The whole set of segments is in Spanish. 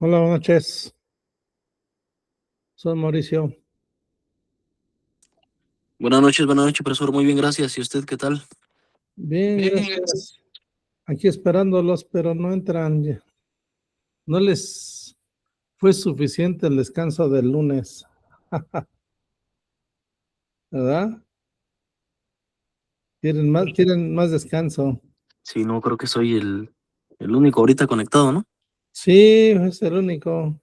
Hola, buenas noches. Soy Mauricio. Buenas noches, profesor. Muy bien, gracias. ¿Y usted qué tal? Bien, Bien, gracias. gracias. Aquí esperándolos, pero no entran. No les fue suficiente el descanso del lunes, ¿verdad? Quieren más descanso. Sí, no, creo que soy el único ahorita conectado, ¿no? Sí, es el único.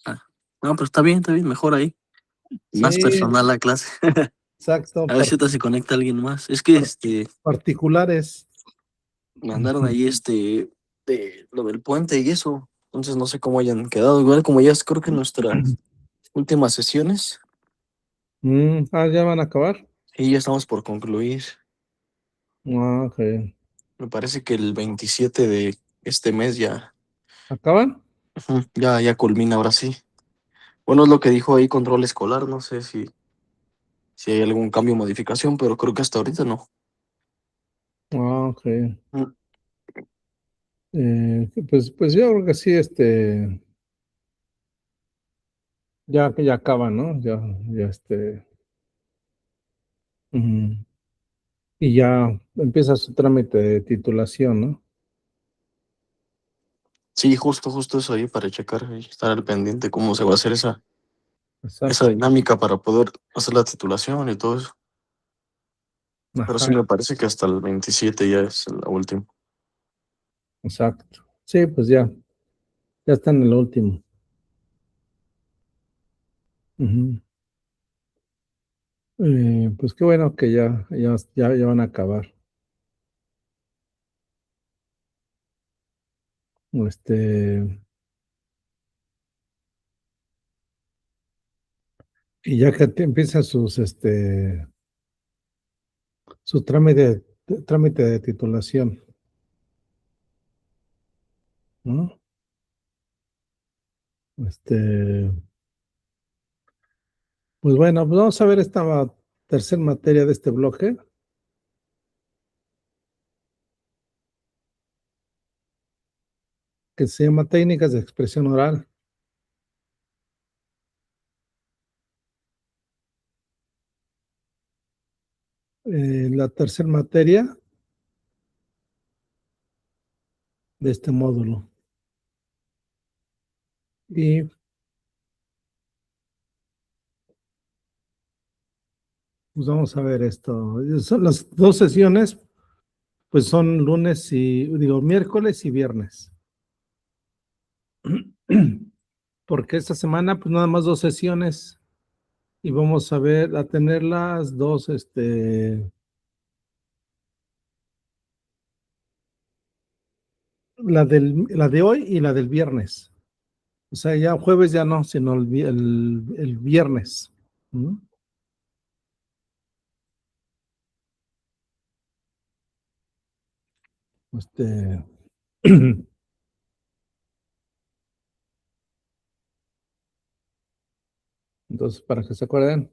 Ah, no, pero está bien, mejor ahí. Más Sí, personal la clase. exacto. A ver si ahorita se conecta alguien más. Es que Particulares. mandaron Ujú. ahí de lo del puente y eso. Entonces no sé cómo hayan quedado. Igual como ya es, creo que nuestras últimas sesiones, Ya van a acabar. y ya estamos por concluir. Ok. Me parece que el 27 de este mes ya, ¿Acaban? ya culmina ahora sí. Bueno, es lo que dijo ahí control escolar. No sé si hay algún cambio o modificación, pero creo que hasta ahorita no. Ok. Mm. Pues yo creo que sí, ya acaban, ¿no? Ya. Ujú. Y ya empieza su trámite de titulación, ¿no? Sí, justo eso ahí para checar y estar al pendiente cómo se va a hacer esa Exacto. dinámica para poder hacer la titulación y todo eso. Pero Ajá, sí me parece que hasta el 27 ya es la última. exacto. Sí, pues ya está en el último. Ujú. Pues qué bueno que ya van a acabar. Este, y ya que empieza su trámite de titulación, ¿no? Este, pues bueno, pues vamos a ver esta tercera materia de este bloque, que se llama Técnicas de Expresión Oral. La tercera materia de este módulo. Y pues vamos a ver esto. Son las dos sesiones, pues son miércoles y viernes. Porque esta semana, pues nada más dos sesiones y vamos a tener las dos, la de hoy y la del viernes. O sea, ya jueves ya no, sino el viernes. ¿Mm? Este, entonces, para que se acuerden,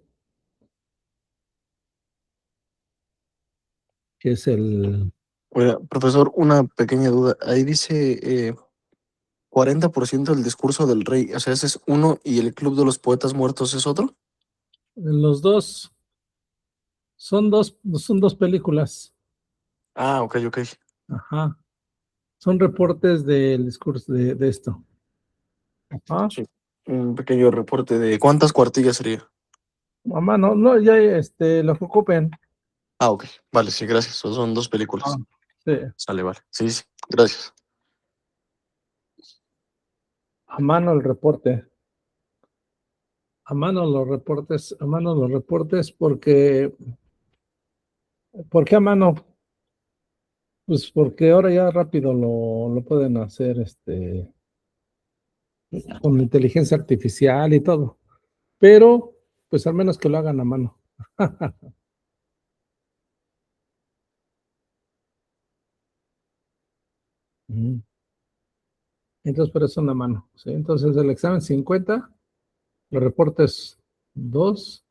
que es Oiga, profesor, una pequeña duda. Ahí dice 40% del discurso del rey. O sea, ese es uno y el Club de los Poetas Muertos es otro. los dos, son dos películas. Ok. Ajá. Son reportes del discurso de esto. Ajá. Sí. Un pequeño reporte de cuántas cuartillas sería. Mamá, no, no, ya los ocupen. Ok. Vale, sí, gracias. Son dos Ah, películas. sí. Sale, vale. Sí, gracias. A mano el reporte. A mano los reportes, ¿por qué a mano? Pues porque ahora ya rápido lo pueden hacer con inteligencia artificial y todo. Pero, pues al menos que lo hagan a mano. Ujú. Entonces, por eso son a mano. ¿Sí? Entonces, el examen 50, los reportes 2,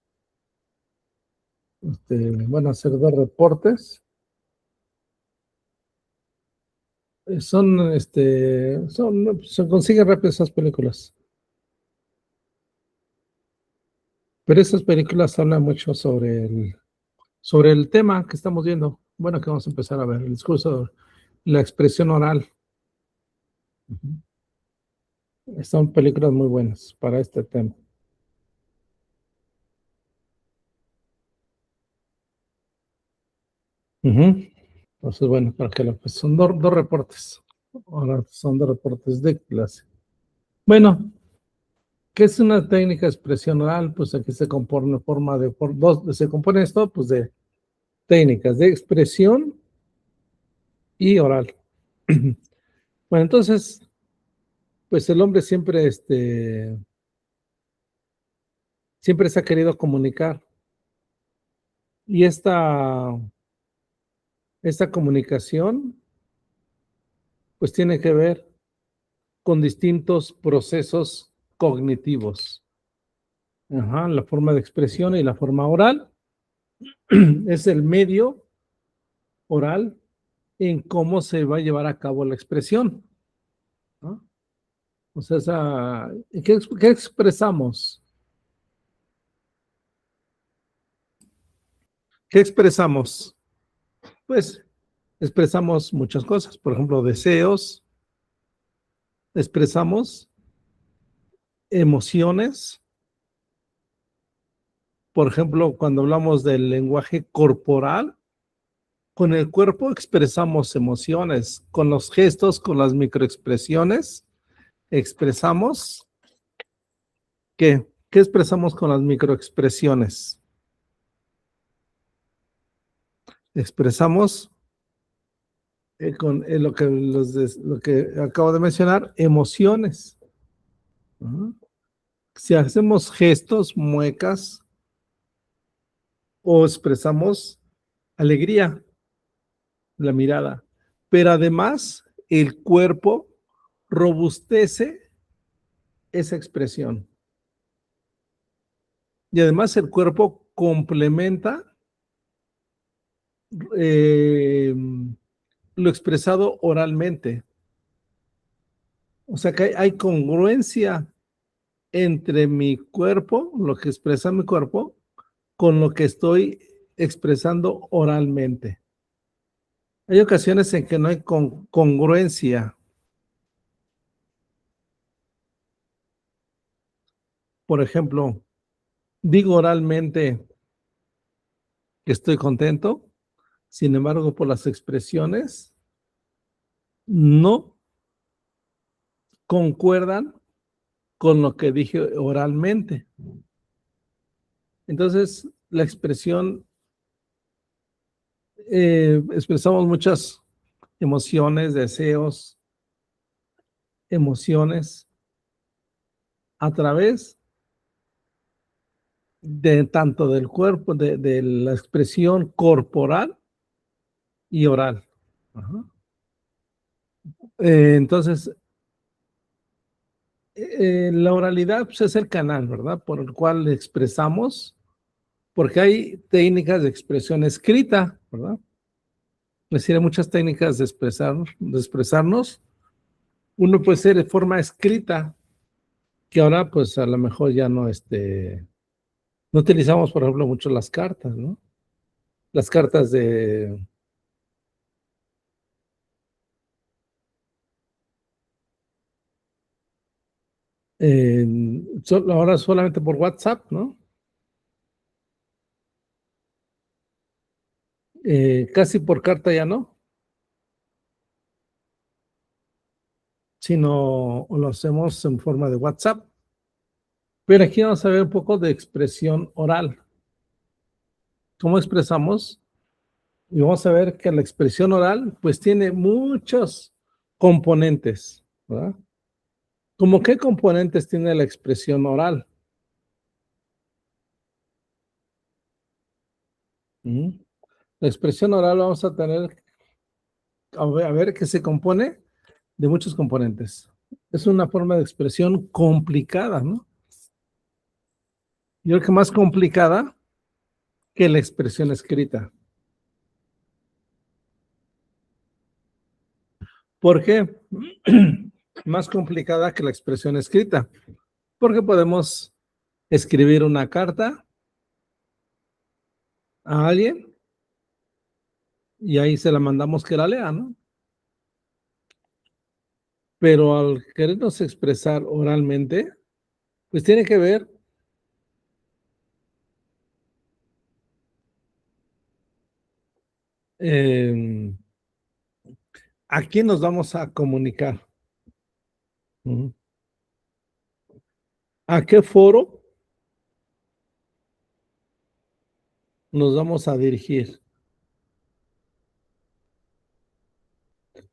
van a ser dos reportes. Se consiguen rápido esas películas. Pero esas películas hablan mucho sobre el tema que estamos viendo. Bueno, que vamos a empezar a ver, el discurso, la expresión oral. Son películas muy buenas para este tema. Entonces, bueno, para que pues son dos reportes. Ahora son dos reportes de clase. Bueno, ¿qué es una técnica de expresión oral? Pues aquí se compone se compone esto pues de técnicas de expresión y oral. Bueno, entonces, pues el hombre siempre se ha querido comunicar y esta comunicación pues tiene que ver con distintos procesos cognitivos. Ajá, la forma de expresión y la forma oral es el medio oral en cómo se va a llevar a cabo la expresión, ¿no? O sea, ¿qué expresamos? ¿Qué expresamos? Pues expresamos muchas cosas, por ejemplo, deseos, expresamos emociones, por ejemplo, cuando hablamos del lenguaje corporal, con el cuerpo expresamos emociones, con los gestos, con las microexpresiones, expresamos, ¿qué expresamos con las microexpresiones? Expresamos con lo que acabo de mencionar, emociones. Ajá. Si hacemos gestos, muecas o expresamos alegría, la mirada, pero además el cuerpo robustece esa expresión y además el cuerpo complementa eh, lo expresado oralmente. O sea que hay congruencia entre mi cuerpo, lo que expresa mi cuerpo, con lo que estoy expresando oralmente. Hay ocasiones en que no hay congruencia. Por ejemplo, digo oralmente que estoy contento, sin embargo, por las expresiones no concuerdan con lo que dije oralmente. Entonces, la expresión, expresamos muchas emociones, deseos, emociones a través de tanto del cuerpo, de la expresión corporal y oral. Ajá. Entonces, la oralidad pues, es el canal, ¿verdad? Por el cual expresamos, porque hay técnicas de expresión escrita, ¿verdad? Es decir, hay muchas técnicas de expresarnos. Uno puede ser de forma escrita, que ahora pues a lo mejor ya no utilizamos, por ejemplo, mucho las cartas, ¿no? Las cartas ahora solamente por WhatsApp, ¿no? Casi por carta ya no, sino lo hacemos en forma de WhatsApp. Pero aquí vamos a ver un poco de expresión oral. ¿Cómo expresamos? Y vamos a ver que la expresión oral pues tiene muchos componentes, ¿verdad? ¿Cómo qué componentes tiene la expresión oral? ¿Mm? La expresión oral vamos a tener, a ver que se compone de muchos componentes. Es una forma de expresión complicada, ¿no? Yo creo que más complicada que la expresión escrita. ¿Por qué? Más complicada que la expresión escrita, porque podemos escribir una carta a alguien y ahí se la mandamos que la lea, ¿no? Pero al querernos expresar oralmente, pues tiene que ver eh, a quién nos vamos a comunicar. Ujú. ¿A qué foro nos vamos a dirigir?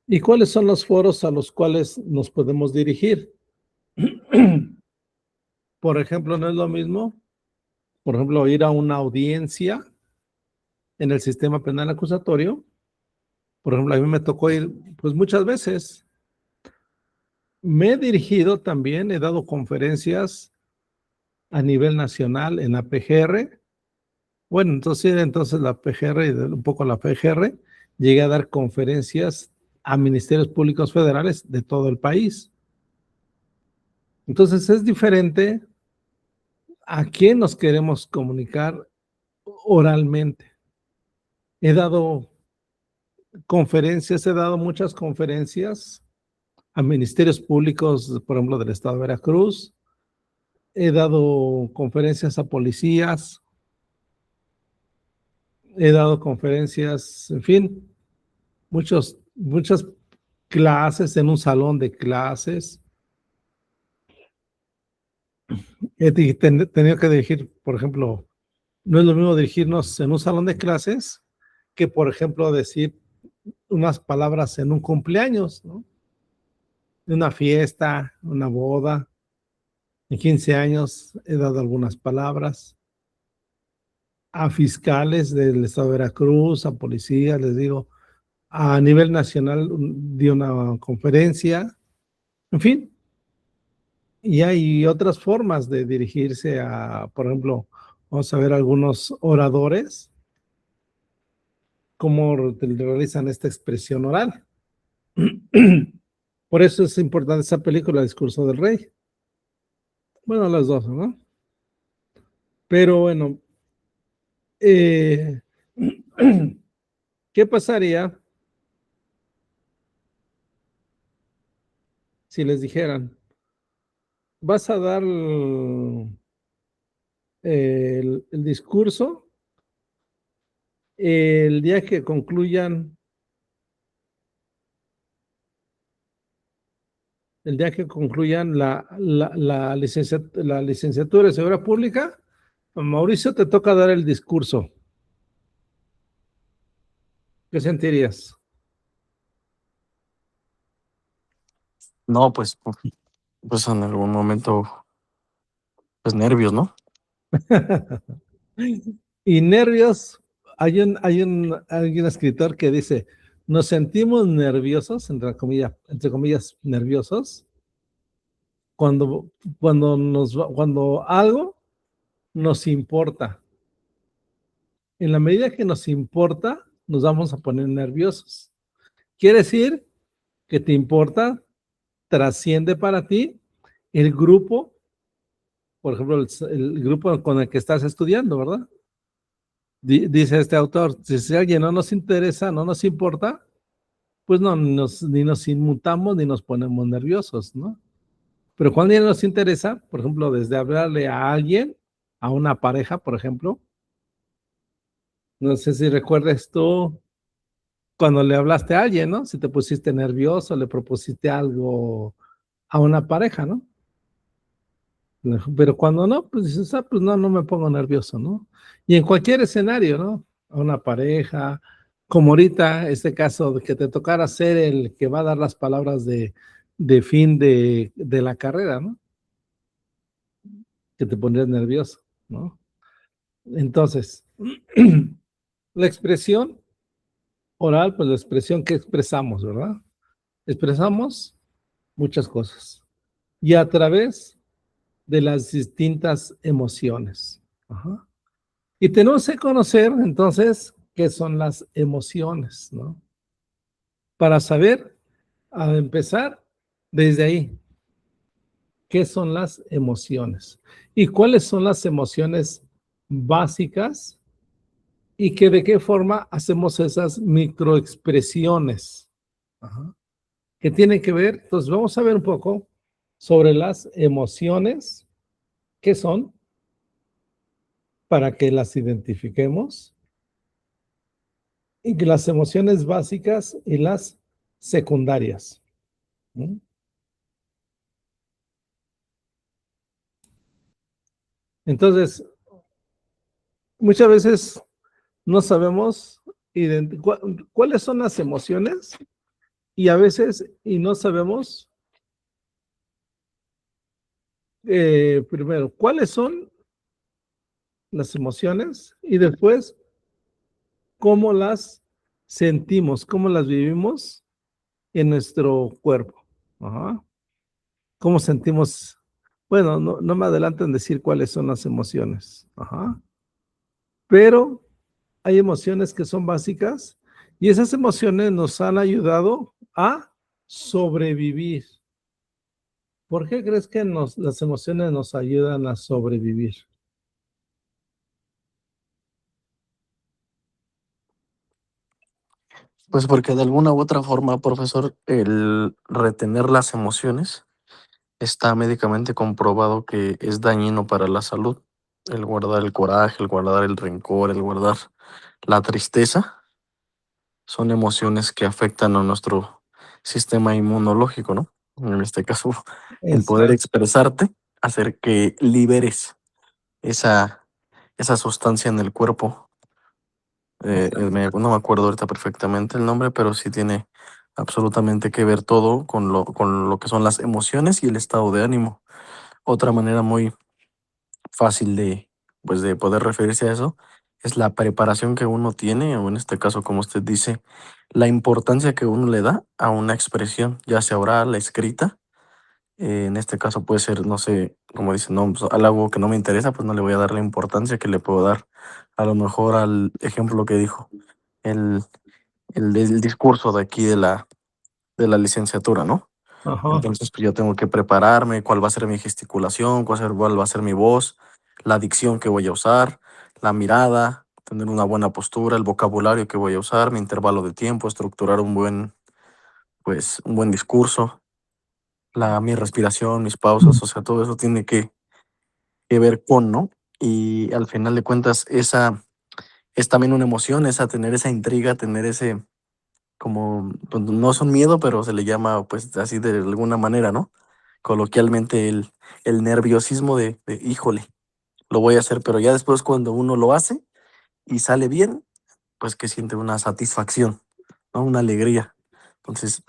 ¿Y cuáles son los foros a los cuales nos podemos dirigir? Por ejemplo, no es lo mismo, por ejemplo, ir a una audiencia en el sistema penal acusatorio. Por ejemplo, a mí me tocó ir, pues muchas veces. Me he dirigido también, he dado conferencias a nivel nacional en la PGR. Bueno, entonces la PGR y un poco la PGR, llegué a dar conferencias a ministerios públicos federales de todo el país. Entonces es diferente a quién nos queremos comunicar oralmente. He dado conferencias, he dado muchas conferencias a ministerios públicos, por ejemplo, del estado de Veracruz. He dado conferencias a policías, he dado conferencias, en fin, muchas clases en un salón de clases. He tenido que dirigir, por ejemplo, no es lo mismo dirigirnos en un salón de clases que, por ejemplo, decir unas palabras en un cumpleaños, ¿no? En una fiesta, una boda. En 15 años he dado algunas palabras a fiscales del estado de Veracruz, a policías, les digo, a nivel nacional di una conferencia, en fin, y hay otras formas de dirigirse a, por ejemplo, vamos a ver algunos oradores, cómo realizan esta expresión oral. Por eso es importante esa película, Discurso del Rey. Bueno, las dos, ¿no? Pero bueno, eh, ¿qué pasaría si les dijeran, vas a dar el discurso el día que concluyan, la licenciatura de Seguridad Pública? Mauricio, te toca dar el discurso. ¿Qué sentirías? No, pues en algún momento, pues nervios, ¿no? Y nervios, hay un escritor que dice, nos sentimos nerviosos, entre comillas, nerviosos, cuando, cuando algo nos importa. En la medida que nos importa, nos vamos a poner nerviosos. Quiere decir que te importa, trasciende para ti el grupo, por ejemplo, el grupo con el que estás estudiando, ¿verdad? Dice este autor, si alguien no nos interesa, no nos importa, pues no, ni nos inmutamos ni nos ponemos nerviosos, ¿no? Pero cuando alguien nos interesa, por ejemplo, desde hablarle a alguien, a una pareja, por ejemplo, no sé si recuerdas tú cuando le hablaste a alguien, ¿no? Si te pusiste nervioso, le propusiste algo a una pareja, ¿no? Pero cuando no, pues dices, pues no, no me pongo nervioso, ¿no? Y en cualquier escenario, ¿no? A una pareja, como ahorita, este caso de que te tocara ser el que va a dar las palabras de fin de la carrera, ¿no? Que te pondrías nervioso, ¿no? Entonces, la expresión oral, pues la expresión que expresamos, ¿verdad? Expresamos muchas cosas y a través de las distintas emociones. Ajá. Y tenemos que conocer entonces qué son las emociones, ¿no? Para saber a empezar desde ahí. ¿Qué son las emociones? ¿Y cuáles son las emociones básicas? ¿Y que de qué forma hacemos esas microexpresiones? Ajá. Que tienen que ver, entonces vamos a ver un poco sobre las emociones, qué son, para que las identifiquemos, y que las emociones básicas y las secundarias. ¿Mm? Entonces, muchas veces no sabemos cuáles son las emociones y a veces y no sabemos, primero, cuáles son las emociones y después cómo las sentimos, cómo las vivimos en nuestro cuerpo. Ajá. ¿Cómo sentimos? Bueno, no me adelanto en decir cuáles son las emociones. Ajá. Pero hay emociones que son básicas y esas emociones nos han ayudado a sobrevivir. ¿Por qué crees que las emociones nos ayudan a sobrevivir? Pues porque de alguna u otra forma, profesor, el retener las emociones está médicamente comprobado que es dañino para la salud. El guardar el coraje, el guardar el rencor, el guardar la tristeza, son emociones que afectan a nuestro sistema inmunológico, ¿no? En este caso, el poder Exacto. expresarte, hacer que liberes esa, esa sustancia en el cuerpo. No me acuerdo ahorita perfectamente el nombre, pero sí tiene absolutamente que ver todo con lo que son las emociones y el estado de ánimo. Otra manera muy fácil pues, de poder referirse a eso es la preparación que uno tiene, o en este caso, como usted dice, la importancia que uno le da a una expresión, ya sea oral, escrita. En este caso puede ser, no sé, como dicen, no, pues, algo que no me interesa, pues no le voy a dar la importancia que le puedo dar a lo mejor al ejemplo que dijo, el, el discurso de aquí de la licenciatura, ¿no? Ajá. Entonces, pues yo tengo que prepararme, cuál va a ser mi gesticulación, cuál va a ser mi voz, la dicción que voy a usar, la mirada, tener una buena postura, el vocabulario que voy a usar, mi intervalo de tiempo, estructurar un buen discurso, mi respiración, mis pausas, o sea, todo eso tiene que ver con, ¿no? Y al final de cuentas, esa es también una emoción, esa tener esa intriga, tener ese, como, pues, no son miedo, pero se le llama, pues, así de alguna manera, ¿no? Coloquialmente el nerviosismo híjole, lo voy a hacer, pero ya después cuando uno lo hace y sale bien, pues que siente una satisfacción, ¿no? Una alegría. Entonces,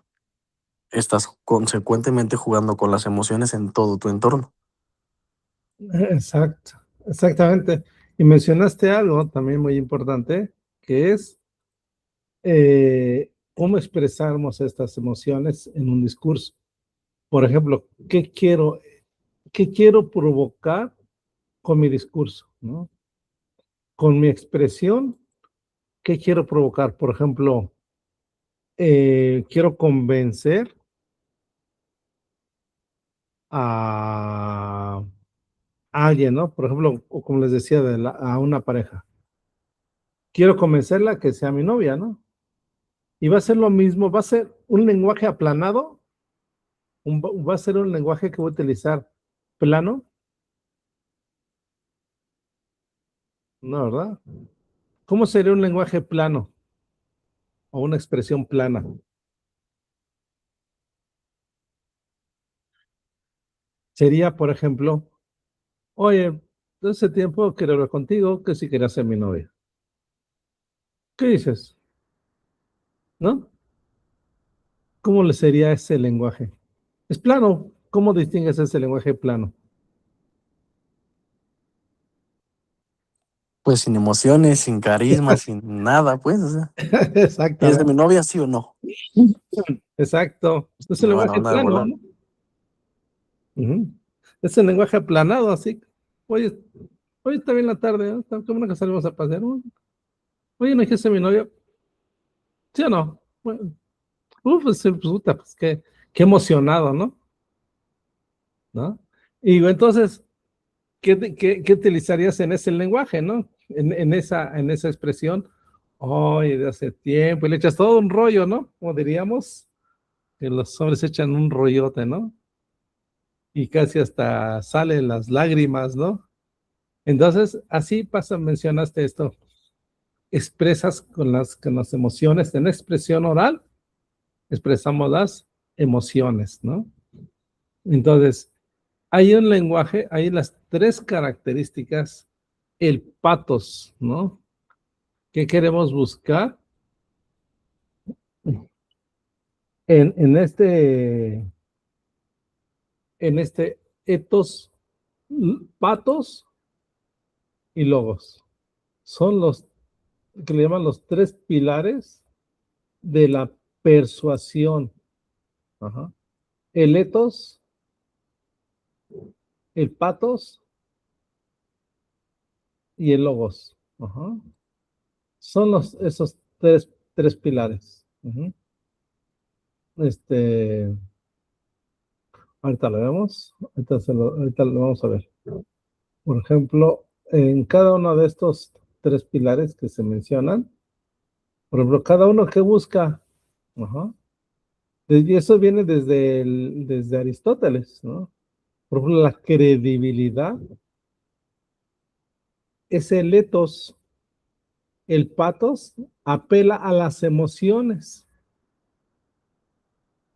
estás consecuentemente jugando con las emociones en todo tu entorno. Exacto, exactamente. Y mencionaste algo también muy importante, que es cómo expresamos estas emociones en un discurso. Por ejemplo, qué quiero provocar con mi discurso, ¿no? Con mi expresión, ¿qué quiero provocar? Por ejemplo, quiero convencer a alguien, ¿no? Por ejemplo, o como les decía, a una pareja. Quiero convencerla que sea mi novia, ¿no? Y va a ser lo mismo, va a ser un lenguaje aplanado, va a ser un lenguaje que voy a utilizar plano, ¿no, verdad? ¿Cómo sería un lenguaje plano o una expresión plana? Sería, por ejemplo, oye, de ese tiempo quiero hablar contigo, que si quieres ser mi novia. ¿Qué dices? ¿No? ¿Cómo le sería ese lenguaje? Es plano. ¿Cómo distingues ese lenguaje plano? Pues sin emociones, sin carisma, sin nada, pues, o sea, ¿quieres ser mi Exactamente. novia, sí o no? Exacto. Es el Me van a lenguaje mandar a plano, volar. ¿no? Ujú. Es el lenguaje aplanado, así. Oye, hoy está bien la tarde, ¿no? Qué bueno que salimos a pasear. Oye, ¿no dijiste mi novia? ¿Sí o no? Bueno, Pues, puta, pues qué emocionado, ¿no? ¿No? Y digo, entonces, ¿qué utilizarías en ese lenguaje, ¿no? En esa expresión, oye, de hace tiempo, y le echas todo un rollo, ¿no? Como diríamos, que los hombres echan un rollote, ¿no? Y casi hasta salen las lágrimas, ¿no? Entonces, así pasa, mencionaste esto, expresas con las emociones, en expresión oral, expresamos las emociones, ¿no? Entonces, hay un lenguaje, hay las tres características, el patos, ¿no? ¿Qué queremos buscar en, en este, en este etos, patos y logos? Son los que le llaman los tres pilares de la persuasión. Ajá. El etos, el patos y el logos. Ajá. Son esos tres pilares. Ujú. Este, ahorita lo vemos, ahorita lo vamos a ver. Por ejemplo, en cada uno de estos tres pilares que se mencionan, por ejemplo, cada uno que busca, ajá, y eso viene desde Aristóteles, ¿no? Por ejemplo, la credibilidad es el etos, el patos apela a las emociones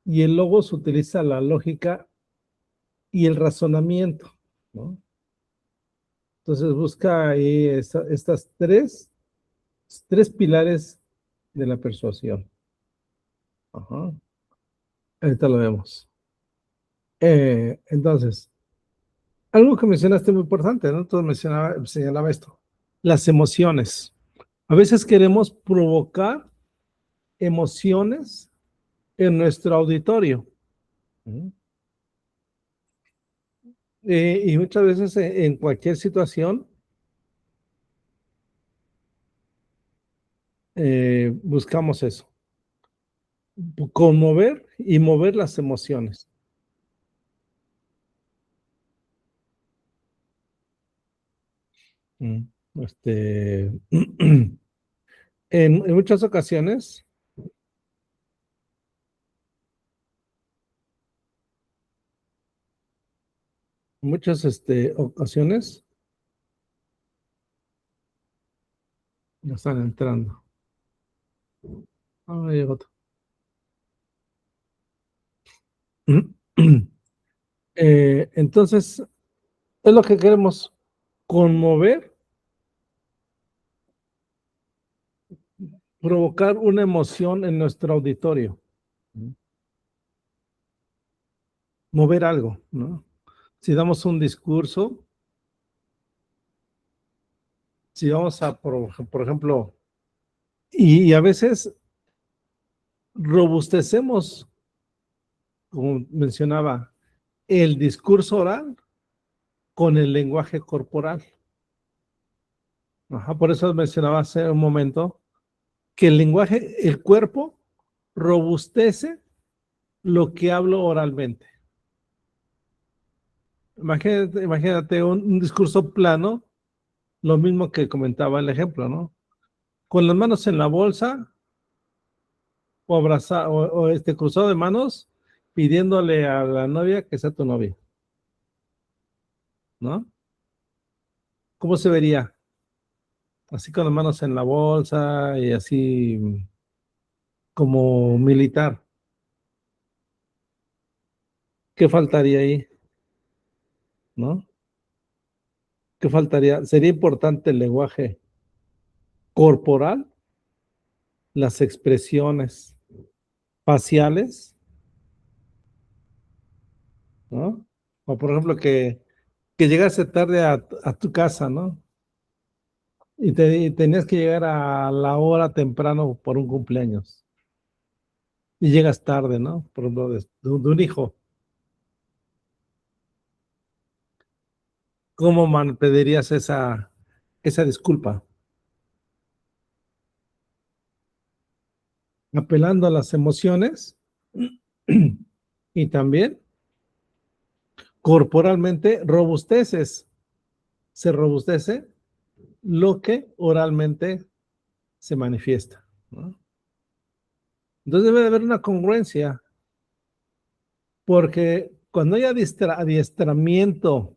y el logos utiliza la lógica y el razonamiento, ¿no? Entonces busca ahí estas tres pilares de la persuasión. Ajá. Ahorita lo vemos. Entonces, algo que mencionaste muy importante, ¿no? Tú señalaba esto, las emociones. A veces queremos provocar emociones en nuestro auditorio. Ujú. Y muchas veces en cualquier situación buscamos eso, conmover y mover las emociones. Mm, Este, en muchas ocasiones, ocasiones, ya están entrando. Ah, llegó otro. Entonces, es lo que queremos, conmover, provocar una emoción en nuestro auditorio, mover algo, ¿no? Si damos un discurso, si vamos a, por ejemplo, y a veces robustecemos, como mencionaba, el discurso oral con el lenguaje corporal. Ajá, por eso mencionaba hace un momento que el lenguaje, el cuerpo, robustece lo que hablo oralmente. Imagínate un discurso plano, lo mismo que comentaba el ejemplo, ¿no? Con las manos en la bolsa o abrazado o cruzado de manos pidiéndole a la novia que sea tu novia, ¿no? ¿Cómo se vería? Así con las manos en la bolsa y así como militar. ¿Qué faltaría ahí? ¿No? ¿Qué faltaría? Sería importante el lenguaje corporal, las expresiones faciales, ¿no? O por ejemplo que llegase tarde a tu casa, ¿no? Y tenías que llegar a la hora temprano por un cumpleaños. Y llegas tarde, ¿no? Por ejemplo, de un hijo. ¿Cómo pedirías esa disculpa? Apelando a las emociones Y también corporalmente robusteces. Se robustece lo que oralmente se manifiesta, ¿no? Entonces debe de haber una congruencia, porque cuando hay adiestramiento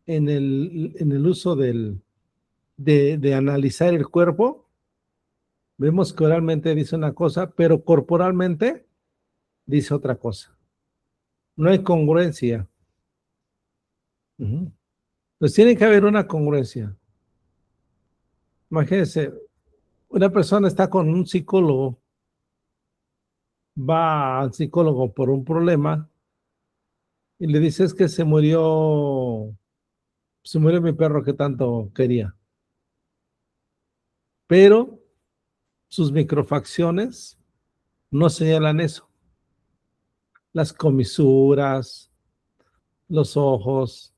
en el uso de analizar el cuerpo, vemos que oralmente dice una cosa, pero corporalmente dice otra cosa. No hay congruencia. Pues tiene que haber una congruencia. Imagínense, una persona está con un psicólogo, va al psicólogo por un problema y le dice es que se murió mi perro que tanto quería. Pero sus microfacciones no señalan eso. Las comisuras, los ojos,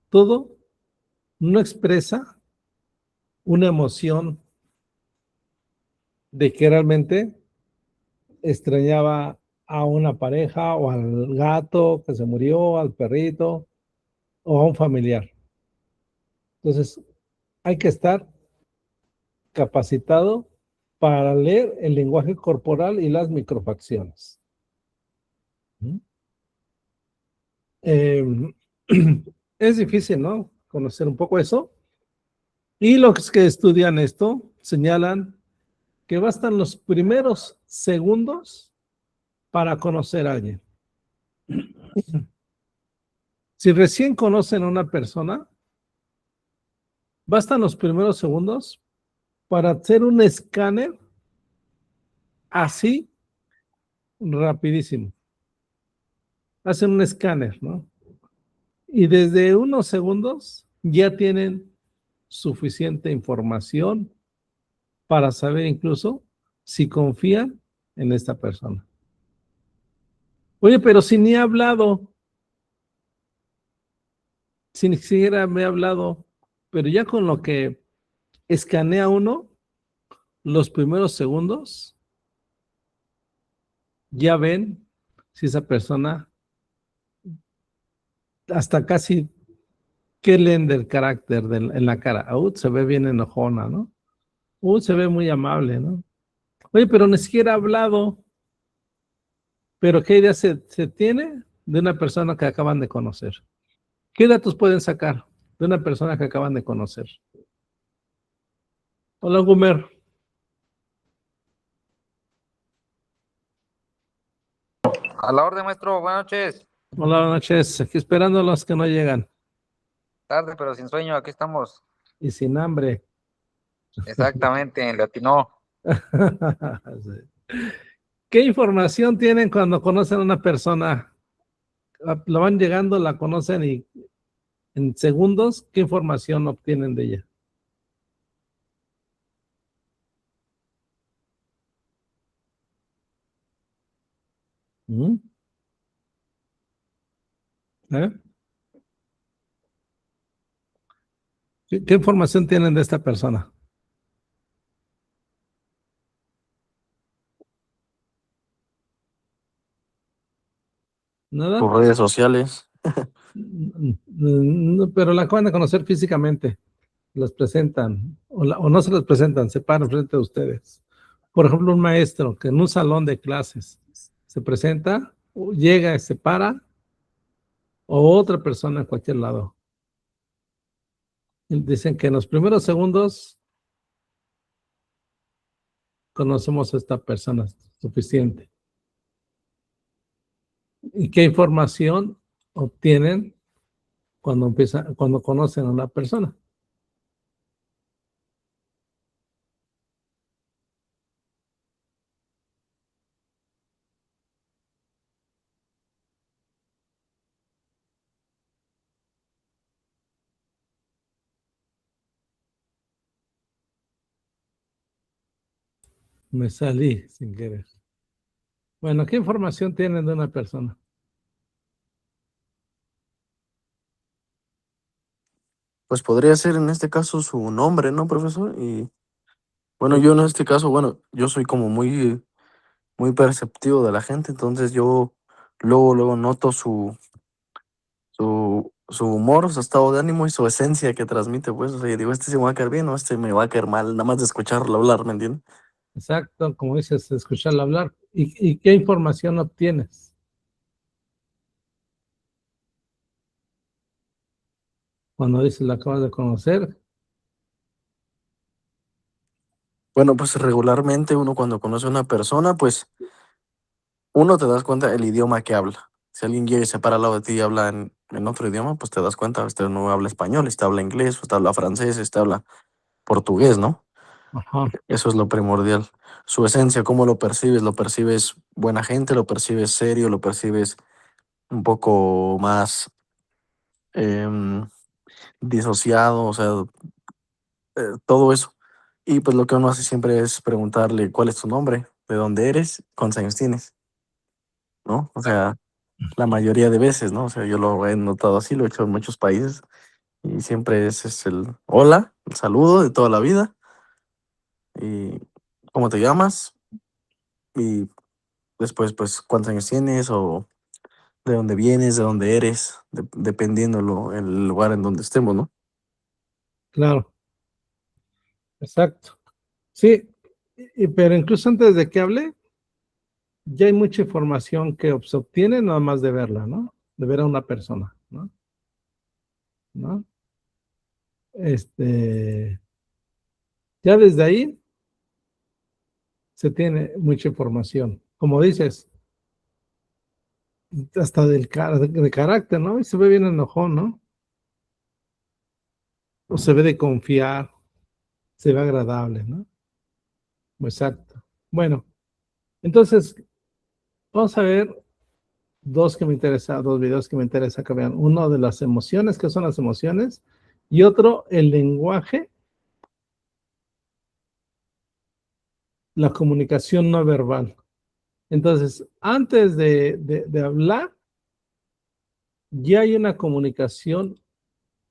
todo no expresa una emoción de que realmente extrañaba a una pareja o al gato que se murió, al perrito o a un familiar. Entonces, hay que estar capacitado para leer el lenguaje corporal y las microfacciones. Eh, es difícil, ¿no? Conocer un poco eso. Y los que estudian esto señalan que bastan los primeros segundos para conocer a alguien. Si recién conocen a una persona, bastan los primeros segundos para hacer un escáner así rapidísimo. Hacen un escáner, ¿no? Y desde unos segundos ya tienen suficiente información para saber incluso si confían en esta persona. Oye, pero si ni he hablado, si ni siquiera me he hablado, pero ya con lo que escanea uno, los primeros segundos, ya ven si esa persona hasta casi que leen del carácter en la cara. Se ve bien enojona, ¿no? Se ve muy amable, ¿no? Oye, pero ni siquiera ha hablado. Pero ¿qué idea se tiene de una persona que acaban de conocer? ¿Qué datos pueden sacar de una persona que acaban de conocer? Hola, Gumer. A la orden, maestro. Buenas noches. Hola, buenas noches. Aquí esperando a los que no llegan Tarde, pero sin sueño. Aquí estamos. y sin hambre. Exactamente, en latino. Sí. ¿Qué información tienen cuando conocen a una persona? La van llegando, la conocen y en segundos, ¿qué información obtienen de ella? ¿Mm? ¿Eh? ¿Qué información tienen de esta persona? ¿Nada? Sus redes sociales. No, pero la acaban de conocer físicamente, las presentan, o no se las presentan, se paran frente a ustedes. Por ejemplo, un maestro que en un salón de clases se presenta, llega y se para, o otra persona en cualquier lado. Y dicen que en los primeros segundos conocemos a esta persona suficiente. ¿Y qué información obtienen cuando conocen a una persona? Me salí sin querer. Bueno, ¿qué información tienen de una persona? Pues podría ser en este caso su nombre, ¿no, profesor? Y bueno, Pues, yo en este caso, bueno, yo soy como muy muy perceptivo de la gente, entonces yo luego noto su humor, su estado de ánimo y su esencia que transmite, pues, o sea, yo digo, este se me va a caer bien o este me va a caer mal, nada más de escucharlo hablar, ¿me entiendes? Exacto, como dices, escucharla hablar. ¿Y qué información obtienes? Cuando dices la acabas de conocer, Bueno, pues regularmente uno cuando conoce a una persona, pues uno te das cuenta el idioma que habla. Si alguien llega y se para al lado de ti y habla en otro idioma, pues te das cuenta, este no habla español, este habla inglés, este habla francés, este habla portugués, ¿no? ajá, Eso es lo primordial. Su esencia, cómo lo percibes buena gente, lo percibes serio, lo percibes un poco más em, disociado, o sea, todo eso. Y pues lo que uno hace siempre es preguntarle cuál es tu nombre, de dónde eres, cuántos años tienes, ¿no? O sea, la mayoría de veces, ¿no? O sea, yo lo he notado así, lo he hecho en muchos países y siempre es el hola, el saludo de toda la vida y cómo te llamas y después pues cuántos años tienes o de dónde vienes, de dónde eres, dependiendo el lugar en donde estemos, ¿no? claro, exacto. Sí, pero incluso antes de que hable, ya hay mucha información que se obtiene nada más de verla, ¿no? De ver a una persona, ¿no? ¿No? Ya desde ahí se tiene mucha información. Como dices, hasta de carácter, ¿no? Y se ve bien enojón, ¿no? O se ve de confiar, se ve agradable, ¿no? Exacto. Bueno, entonces, vamos a ver dos videos que me interesa que vean. Uno de las emociones, qué son las emociones, y otro, el lenguaje, la comunicación no verbal. Entonces, antes de hablar, ya hay una comunicación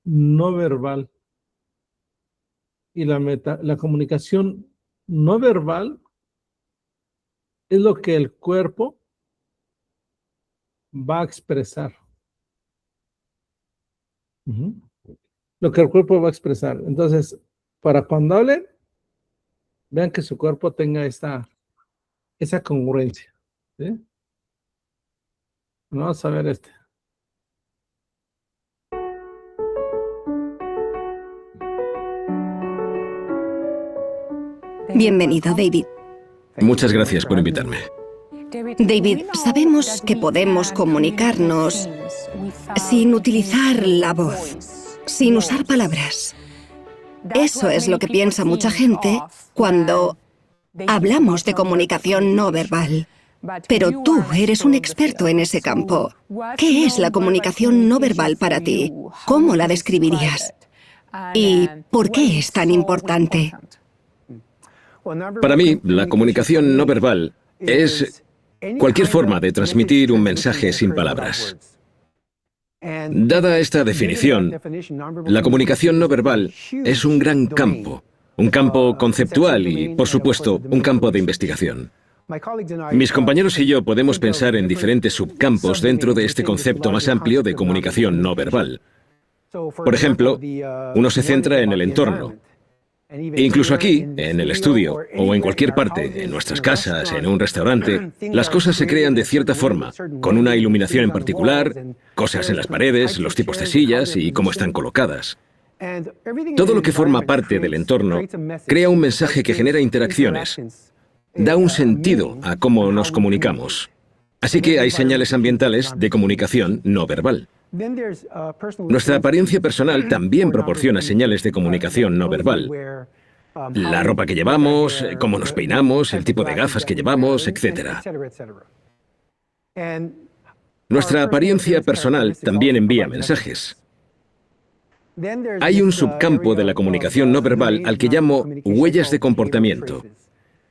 no verbal. Y la comunicación no verbal es lo que el cuerpo va a expresar. Ujú. Lo que el cuerpo va a expresar. Entonces, para cuando hablen, vean que su cuerpo tenga esa congruencia. ¿Sí? Vamos a ver este. Bienvenido, David. Muchas gracias por invitarme. David, sabemos que podemos comunicarnos sin utilizar la voz, sin usar palabras. Eso es lo que piensa mucha gente cuando hablamos de comunicación no verbal. Pero tú eres un experto en ese campo. ¿Qué es la comunicación no verbal para ti? ¿Cómo la describirías? ¿Y por qué es tan importante? Para mí, la comunicación no verbal es cualquier forma de transmitir un mensaje sin palabras. Dada esta definición, la comunicación no verbal es un gran campo, un campo conceptual y, por supuesto, un campo de investigación. Mis compañeros y yo podemos pensar en diferentes subcampos dentro de este concepto más amplio de comunicación no verbal. Por ejemplo, uno se centra en el entorno. E incluso aquí, en el estudio, o en cualquier parte, en nuestras casas, en un restaurante, las cosas se crean de cierta forma, con una iluminación en particular, cosas en las paredes, los tipos de sillas y cómo están colocadas. Todo lo que forma parte del entorno crea un mensaje que genera interacciones, da un sentido a cómo nos comunicamos. Así que hay señales ambientales de comunicación no verbal. Nuestra apariencia personal también proporciona señales de comunicación no verbal. La ropa que llevamos, cómo nos peinamos, el tipo de gafas que llevamos, etc. Nuestra apariencia personal también envía mensajes. Hay un subcampo de la comunicación no verbal al que llamo huellas de comportamiento.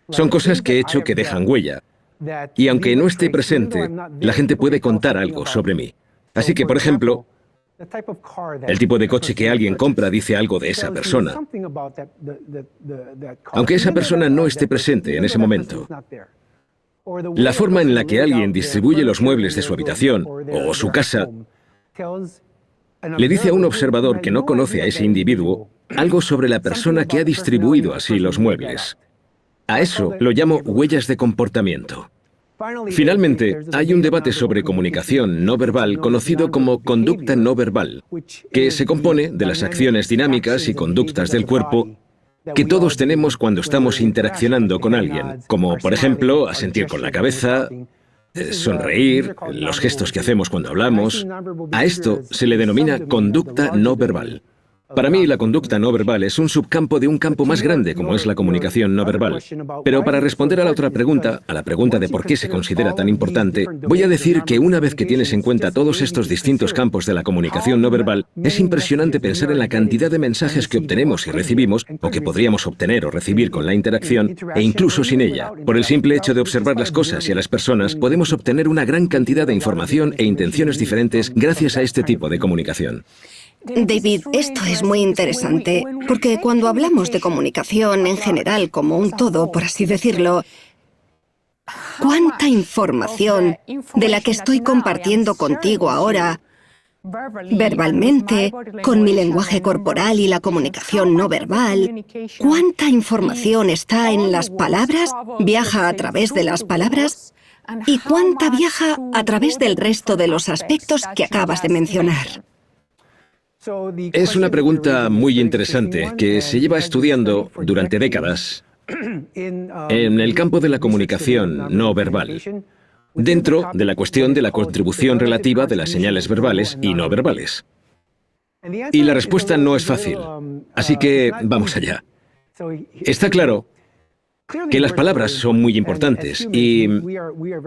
Son cosas que he hecho que dejan huella. Y aunque no esté presente, la gente puede contar algo sobre mí. Así que, por ejemplo, el tipo de coche que alguien compra dice algo de esa persona, aunque esa persona no esté presente en ese momento. La forma en la que alguien distribuye los muebles de su habitación o su casa le dice a un observador que no conoce a ese individuo algo sobre la persona que ha distribuido así los muebles. A eso lo llamo huellas de comportamiento. Finalmente, hay un debate sobre comunicación no verbal conocido como conducta no verbal, que se compone de las acciones dinámicas y conductas del cuerpo que todos tenemos cuando estamos interaccionando con alguien, como por ejemplo asentir con la cabeza, sonreír, los gestos que hacemos cuando hablamos. A esto se le denomina conducta no verbal. Para mí, la conducta no verbal es un subcampo de un campo más grande, como es la comunicación no verbal. Pero para responder a la otra pregunta, a la pregunta de por qué se considera tan importante, voy a decir que una vez que tienes en cuenta todos estos distintos campos de la comunicación no verbal, es impresionante pensar en la cantidad de mensajes que obtenemos y recibimos, o que podríamos obtener o recibir con la interacción, e incluso sin ella. Por el simple hecho de observar las cosas y a las personas, podemos obtener una gran cantidad de información e intenciones diferentes gracias a este tipo de comunicación. David, esto es muy interesante, porque cuando hablamos de comunicación en general como un todo, por así decirlo, ¿cuánta información de la que estoy compartiendo contigo ahora, verbalmente, con mi lenguaje corporal y la comunicación no verbal, cuánta información está en las palabras, viaja a través de las palabras, y cuánta viaja a través del resto de los aspectos que acabas de mencionar? Es una pregunta muy interesante que se lleva estudiando durante décadas en el campo de la comunicación no verbal, dentro de la cuestión de la contribución relativa de las señales verbales y no verbales. Y la respuesta no es fácil, así que vamos allá. Está claro que las palabras son muy importantes y,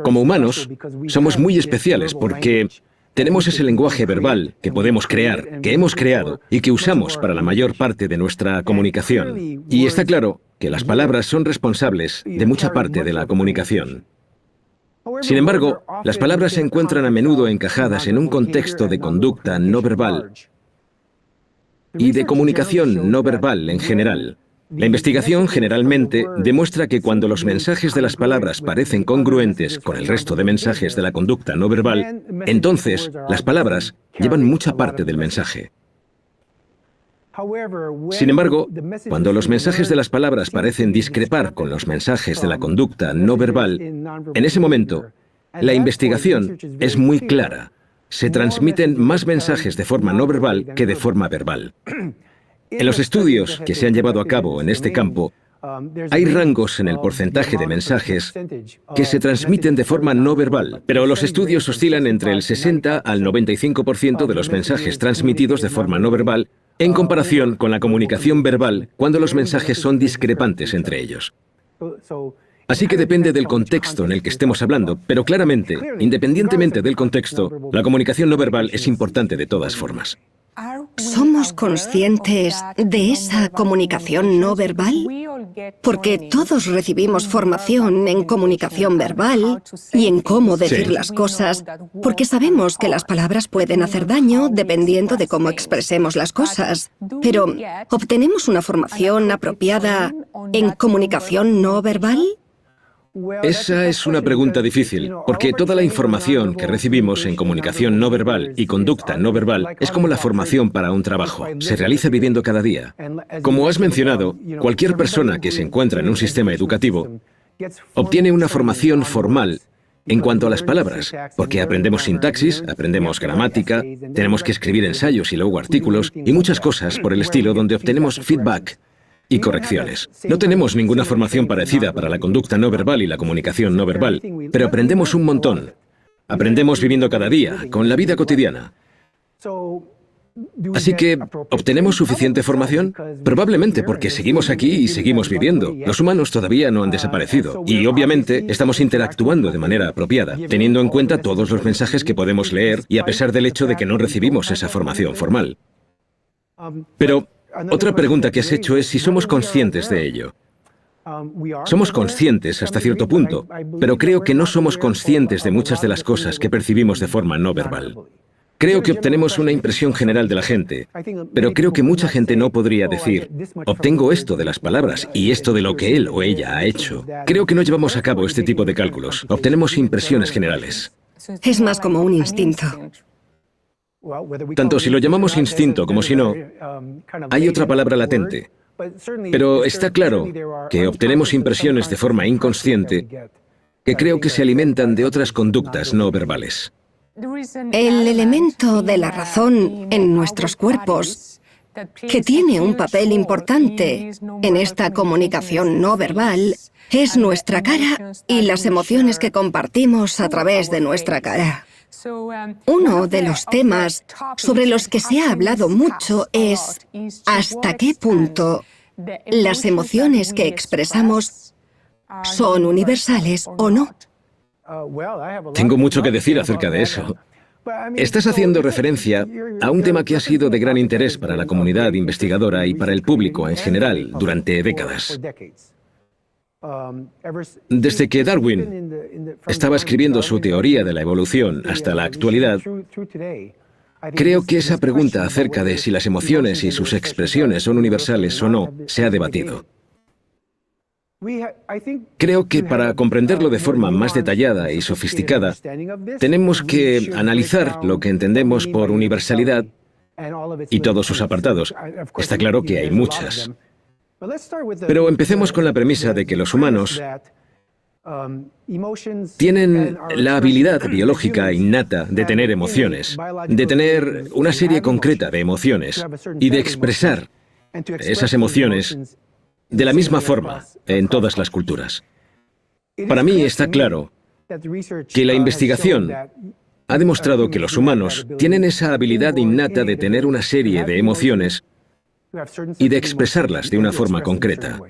como humanos, somos muy especiales porque tenemos ese lenguaje verbal que podemos crear, que hemos creado y que usamos para la mayor parte de nuestra comunicación. Y está claro que las palabras son responsables de mucha parte de la comunicación. Sin embargo, las palabras se encuentran a menudo encajadas en un contexto de conducta no verbal y de comunicación no verbal en general. La investigación generalmente demuestra que cuando los mensajes de las palabras parecen congruentes con el resto de mensajes de la conducta no verbal, entonces las palabras llevan mucha parte del mensaje. Sin embargo, cuando los mensajes de las palabras parecen discrepar con los mensajes de la conducta no verbal, en ese momento, la investigación es muy clara. Se transmiten más mensajes de forma no verbal que de forma verbal. En los estudios que se han llevado a cabo en este campo, hay rangos en el porcentaje de mensajes que se transmiten de forma no verbal, pero los estudios oscilan entre el 60 al 95% de los mensajes transmitidos de forma no verbal en comparación con la comunicación verbal cuando los mensajes son discrepantes entre ellos. Así que depende del contexto en el que estemos hablando, pero claramente, independientemente del contexto, la comunicación no verbal es importante de todas formas. ¿Somos conscientes de esa comunicación no verbal? Porque todos recibimos formación en comunicación verbal y en cómo decir las cosas, porque sabemos que las palabras pueden hacer daño dependiendo de cómo expresemos las cosas. Pero, ¿obtenemos una formación apropiada en comunicación no verbal? Esa es una pregunta difícil, porque toda la información que recibimos en comunicación no verbal y conducta no verbal es como la formación para un trabajo. Se realiza viviendo cada día. Como has mencionado, cualquier persona que se encuentra en un sistema educativo obtiene una formación formal en cuanto a las palabras, porque aprendemos sintaxis, aprendemos gramática, tenemos que escribir ensayos y luego artículos y muchas cosas por el estilo donde obtenemos feedback y correcciones. No tenemos ninguna formación parecida para la conducta no verbal y la comunicación no verbal, pero aprendemos un montón. Aprendemos viviendo cada día, con la vida cotidiana. Así que, ¿obtenemos suficiente formación? Probablemente porque seguimos aquí y seguimos viviendo. Los humanos todavía no han desaparecido y, obviamente, estamos interactuando de manera apropiada, teniendo en cuenta todos los mensajes que podemos leer y a pesar del hecho de que no recibimos esa formación formal. Pero otra pregunta que has hecho es si somos conscientes de ello. Somos conscientes hasta cierto punto, pero creo que no somos conscientes de muchas de las cosas que percibimos de forma no verbal. Creo que obtenemos una impresión general de la gente, pero creo que mucha gente no podría decir, obtengo esto de las palabras y esto de lo que él o ella ha hecho. Creo que no llevamos a cabo este tipo de cálculos. Obtenemos impresiones generales. Es más como un instinto. Tanto si lo llamamos instinto como si no, hay otra palabra latente. Pero está claro que obtenemos impresiones de forma inconsciente que creo que se alimentan de otras conductas no verbales. El elemento de la razón en nuestros cuerpos, que tiene un papel importante en esta comunicación no verbal, es nuestra cara y las emociones que compartimos a través de nuestra cara. Uno de los temas sobre los que se ha hablado mucho es hasta qué punto las emociones que expresamos son universales o no. Tengo mucho que decir acerca de eso. Estás haciendo referencia a un tema que ha sido de gran interés para la comunidad investigadora y para el público en general durante décadas. Desde que Darwin estaba escribiendo su teoría de la evolución hasta la actualidad, creo que esa pregunta acerca de si las emociones y sus expresiones son universales o no se ha debatido. Creo que para comprenderlo de forma más detallada y sofisticada, tenemos que analizar lo que entendemos por universalidad y todos sus apartados. Está claro que hay muchas. Pero empecemos con la premisa de que los humanos tienen la habilidad biológica innata de tener emociones, de tener una serie concreta de emociones y de expresar esas emociones de la misma forma en todas las culturas. Para mí está claro que la investigación ha demostrado que los humanos tienen esa habilidad innata de tener una serie de emociones y de expresarlas de una forma concreta.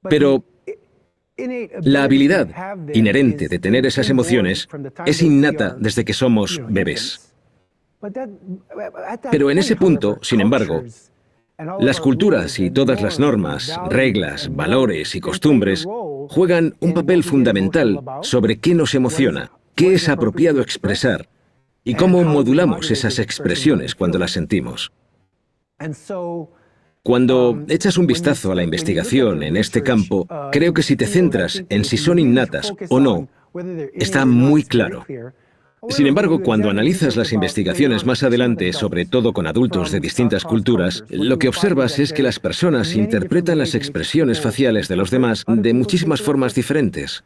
Pero la habilidad inherente de tener esas emociones es innata desde que somos bebés. Pero en ese punto, sin embargo, las culturas y todas las normas, reglas, valores y costumbres juegan un papel fundamental sobre qué nos emociona, qué es apropiado expresar y cómo modulamos esas expresiones cuando las sentimos. Cuando echas un vistazo a la investigación en este campo, creo que si te centras en si son innatas o no, está muy claro. Sin embargo, cuando analizas las investigaciones más adelante, sobre todo con adultos de distintas culturas, lo que observas es que las personas interpretan las expresiones faciales de los demás de muchísimas formas diferentes.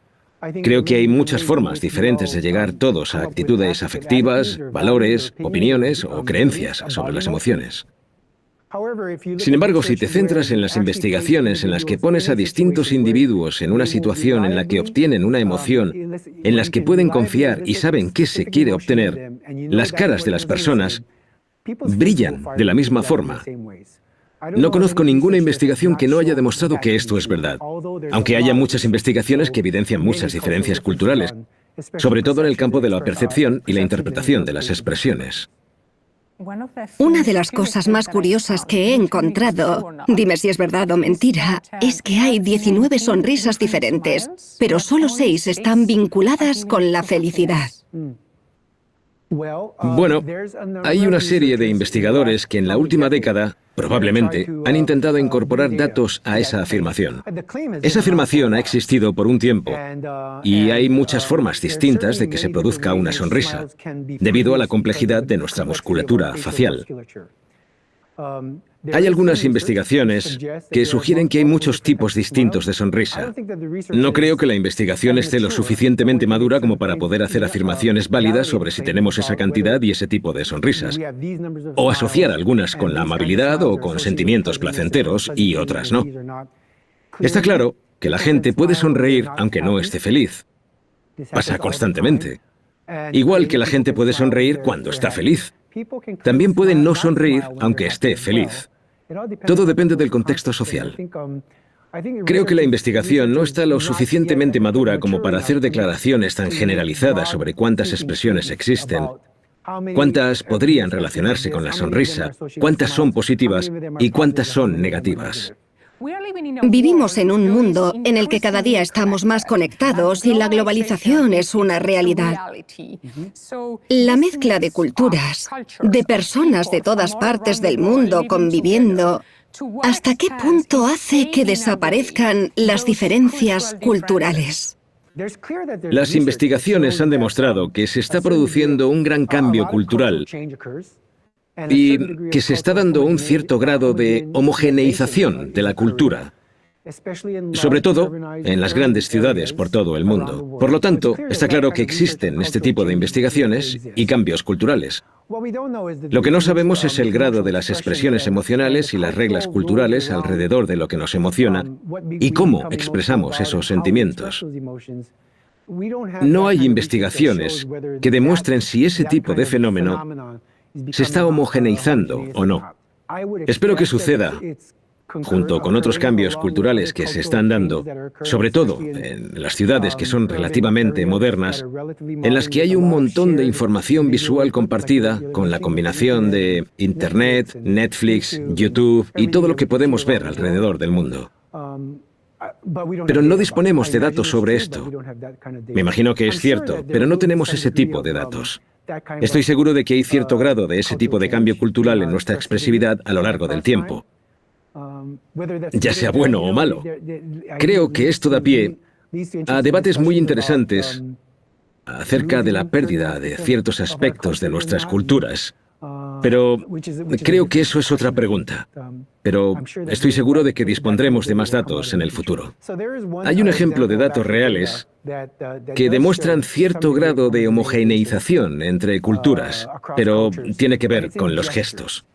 Creo que hay muchas formas diferentes de llegar todos a actitudes afectivas, valores, opiniones o creencias sobre las emociones. Sin embargo, si te centras en las investigaciones en las que pones a distintos individuos en una situación en la que obtienen una emoción, en las que pueden confiar y saben qué se quiere obtener, las caras de las personas brillan de la misma forma. No conozco ninguna investigación que no haya demostrado que esto es verdad, aunque haya muchas investigaciones que evidencian muchas diferencias culturales, sobre todo en el campo de la percepción y la interpretación de las expresiones. Una de las cosas más curiosas que he encontrado, dime si es verdad o mentira, es que hay 19 sonrisas diferentes, pero solo 6 están vinculadas con la felicidad. Bueno, hay una serie de investigadores que en la última década, probablemente, han intentado incorporar datos a esa afirmación. Esa afirmación ha existido por un tiempo y hay muchas formas distintas de que se produzca una sonrisa, debido a la complejidad de nuestra musculatura facial. Hay algunas investigaciones que sugieren que hay muchos tipos distintos de sonrisa. No creo que la investigación esté lo suficientemente madura como para poder hacer afirmaciones válidas sobre si tenemos esa cantidad y ese tipo de sonrisas, o asociar algunas con la amabilidad o con sentimientos placenteros y otras no. Está claro que la gente puede sonreír aunque no esté feliz. Pasa constantemente. Igual que la gente puede sonreír cuando está feliz. También puede no sonreír aunque esté feliz. Todo depende del contexto social. Creo que la investigación no está lo suficientemente madura como para hacer declaraciones tan generalizadas sobre cuántas expresiones existen, cuántas podrían relacionarse con la sonrisa, cuántas son positivas y cuántas son negativas. Vivimos en un mundo en el que cada día estamos más conectados y la globalización es una realidad. La mezcla de culturas, de personas de todas partes del mundo conviviendo, ¿hasta qué punto hace que desaparezcan las diferencias culturales? Las investigaciones han demostrado que se está produciendo un gran cambio cultural y que se está dando un cierto grado de homogeneización de la cultura, sobre todo en las grandes ciudades por todo el mundo. Por lo tanto, está claro que existen este tipo de investigaciones y cambios culturales. Lo que no sabemos es el grado de las expresiones emocionales y las reglas culturales alrededor de lo que nos emociona y cómo expresamos esos sentimientos. No hay investigaciones que demuestren si ese tipo de fenómeno se está homogeneizando o no. Espero que suceda, junto con otros cambios culturales que se están dando, sobre todo en las ciudades que son relativamente modernas, en las que hay un montón de información visual compartida con la combinación de Internet, Netflix, YouTube y todo lo que podemos ver alrededor del mundo. Pero no disponemos de datos sobre esto. Me imagino que es cierto, pero no tenemos ese tipo de datos. Estoy seguro de que hay cierto grado de ese tipo de cambio cultural en nuestra expresividad a lo largo del tiempo, ya sea bueno o malo. Creo que esto da pie a debates muy interesantes acerca de la pérdida de ciertos aspectos de nuestras culturas. Pero creo que eso es otra pregunta. Pero estoy seguro de que dispondremos de más datos en el futuro. Hay un ejemplo de datos reales que demuestran cierto grado de homogeneización entre culturas, pero tiene que ver con los gestos.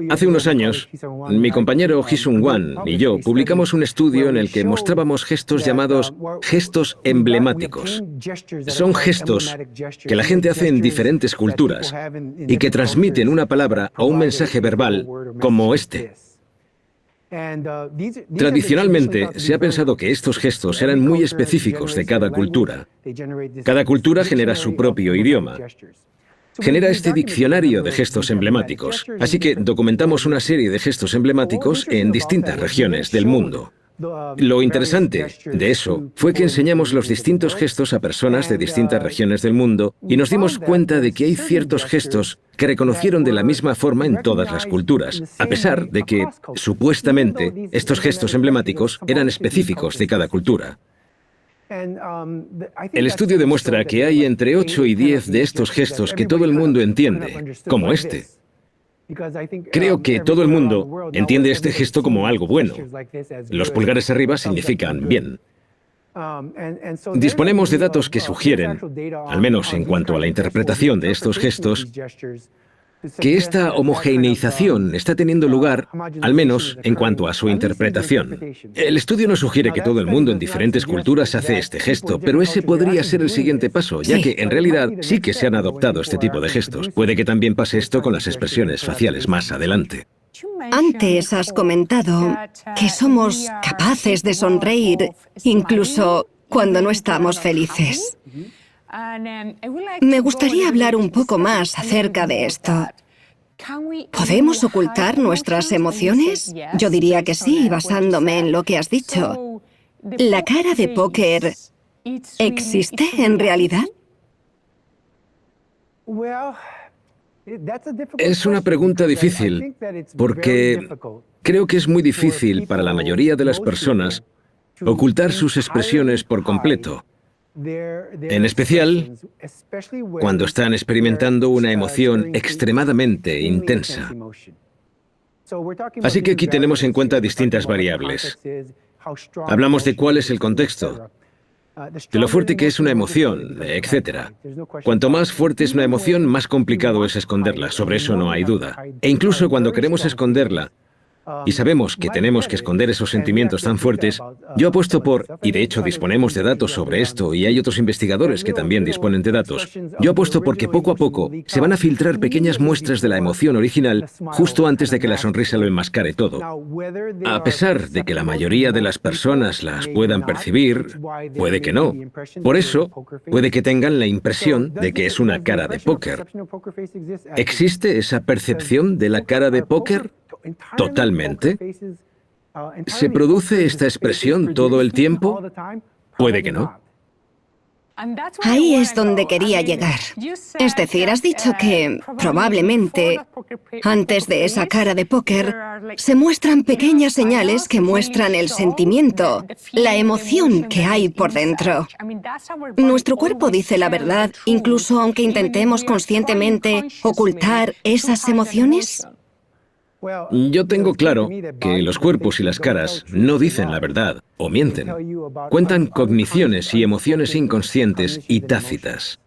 Hace unos años, mi compañero Hee-Sung Hwang y yo publicamos un estudio en el que mostrábamos gestos llamados gestos emblemáticos. Son gestos que la gente hace en diferentes culturas y que transmiten una palabra o un mensaje verbal como este. Tradicionalmente, se ha pensado que estos gestos eran muy específicos de cada cultura. Cada cultura genera su propio idioma. Genera este diccionario de gestos emblemáticos. Así que documentamos una serie de gestos emblemáticos en distintas regiones del mundo. Lo interesante de eso fue que enseñamos los distintos gestos a personas de distintas regiones del mundo y nos dimos cuenta de que hay ciertos gestos que reconocieron de la misma forma en todas las culturas, a pesar de que, supuestamente, estos gestos emblemáticos eran específicos de cada cultura. El estudio demuestra que hay entre 8 y 10 de estos gestos que todo el mundo entiende, como este. Creo que todo el mundo entiende este gesto como algo bueno. Los pulgares arriba significan bien. Disponemos de datos que sugieren, al menos en cuanto a la interpretación de estos gestos, que esta homogeneización está teniendo lugar, al menos en cuanto a su interpretación. El estudio no sugiere que todo el mundo en diferentes culturas hace este gesto, pero ese podría ser el siguiente paso, ya que en realidad sí que se han adoptado este tipo de gestos. Puede que también pase esto con las expresiones faciales más adelante. Antes has comentado que somos capaces de sonreír incluso cuando no estamos felices. Me gustaría hablar un poco más acerca de esto. ¿Podemos ocultar nuestras emociones? Yo diría que sí, basándome en lo que has dicho. ¿La cara de póker existe en realidad? Es una pregunta difícil, porque creo que es muy difícil para la mayoría de las personas ocultar sus expresiones por completo. En especial cuando están experimentando una emoción extremadamente intensa. Así que aquí tenemos en cuenta distintas variables. Hablamos de cuál es el contexto, de lo fuerte que es una emoción, etc. Cuanto más fuerte es una emoción, más complicado es esconderla, sobre eso no hay duda. E incluso cuando queremos esconderla, y sabemos que tenemos que esconder esos sentimientos tan fuertes, yo apuesto por, y de hecho disponemos de datos sobre esto, y hay otros investigadores que también disponen de datos, yo apuesto por que poco a poco se van a filtrar pequeñas muestras de la emoción original justo antes de que la sonrisa lo enmascare todo. A pesar de que la mayoría de las personas las puedan percibir, puede que no. Por eso, puede que tengan la impresión de que es una cara de póker. ¿Existe esa percepción de la cara de póker? Totalmente. ¿Se produce esta expresión todo el tiempo? Puede que no. Ahí es donde quería llegar. Es decir, has dicho que probablemente antes de esa cara de póker se muestran pequeñas señales que muestran el sentimiento, la emoción que hay por dentro. ¿Nuestro cuerpo dice la verdad incluso aunque intentemos conscientemente ocultar esas emociones? Yo tengo claro que los cuerpos y las caras no dicen la verdad o mienten. Cuentan cogniciones y emociones inconscientes y tácitas.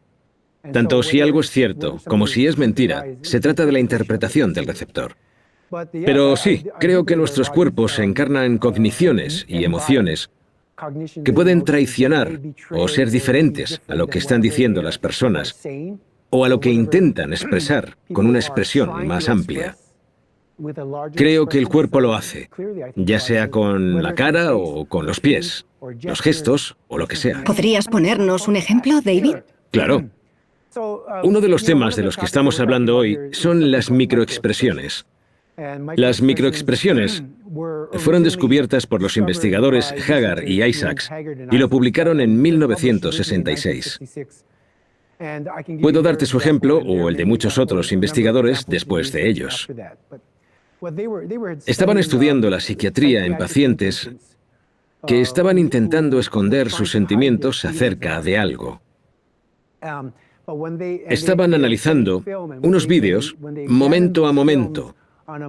Tanto si algo es cierto como si es mentira, se trata de la interpretación del receptor. Pero sí, creo que nuestros cuerpos encarnan cogniciones y emociones que pueden traicionar o ser diferentes a lo que están diciendo las personas o a lo que intentan expresar con una expresión más amplia. Creo que el cuerpo lo hace, ya sea con la cara o con los pies, los gestos o lo que sea. ¿Podrías ponernos un ejemplo, David? Claro. Uno de los temas de los que estamos hablando hoy son las microexpresiones. Las microexpresiones fueron descubiertas por los investigadores Haggard y Isaacs y lo publicaron en 1966. Puedo darte su ejemplo o el de muchos otros investigadores después de ellos. Estaban estudiando la psiquiatría en pacientes que estaban intentando esconder sus sentimientos acerca de algo. Estaban analizando unos vídeos momento a momento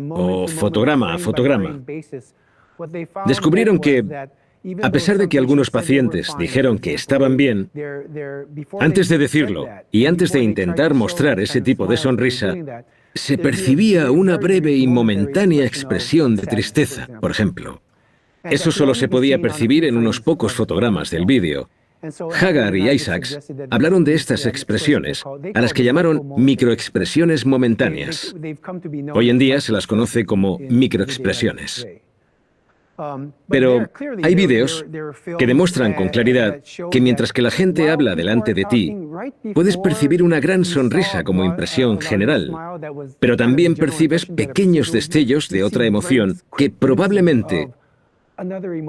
o fotograma a fotograma. Descubrieron que, a pesar de que algunos pacientes dijeron que estaban bien, antes de decirlo y antes de intentar mostrar ese tipo de sonrisa, se percibía una breve y momentánea expresión de tristeza, por ejemplo. Eso solo se podía percibir en unos pocos fotogramas del vídeo. Haggard y Isaacs hablaron de estas expresiones, a las que llamaron microexpresiones momentáneas. Hoy en día se las conoce como microexpresiones. Pero hay vídeos que demuestran con claridad que mientras que la gente habla delante de ti, puedes percibir una gran sonrisa como impresión general, pero también percibes pequeños destellos de otra emoción que probablemente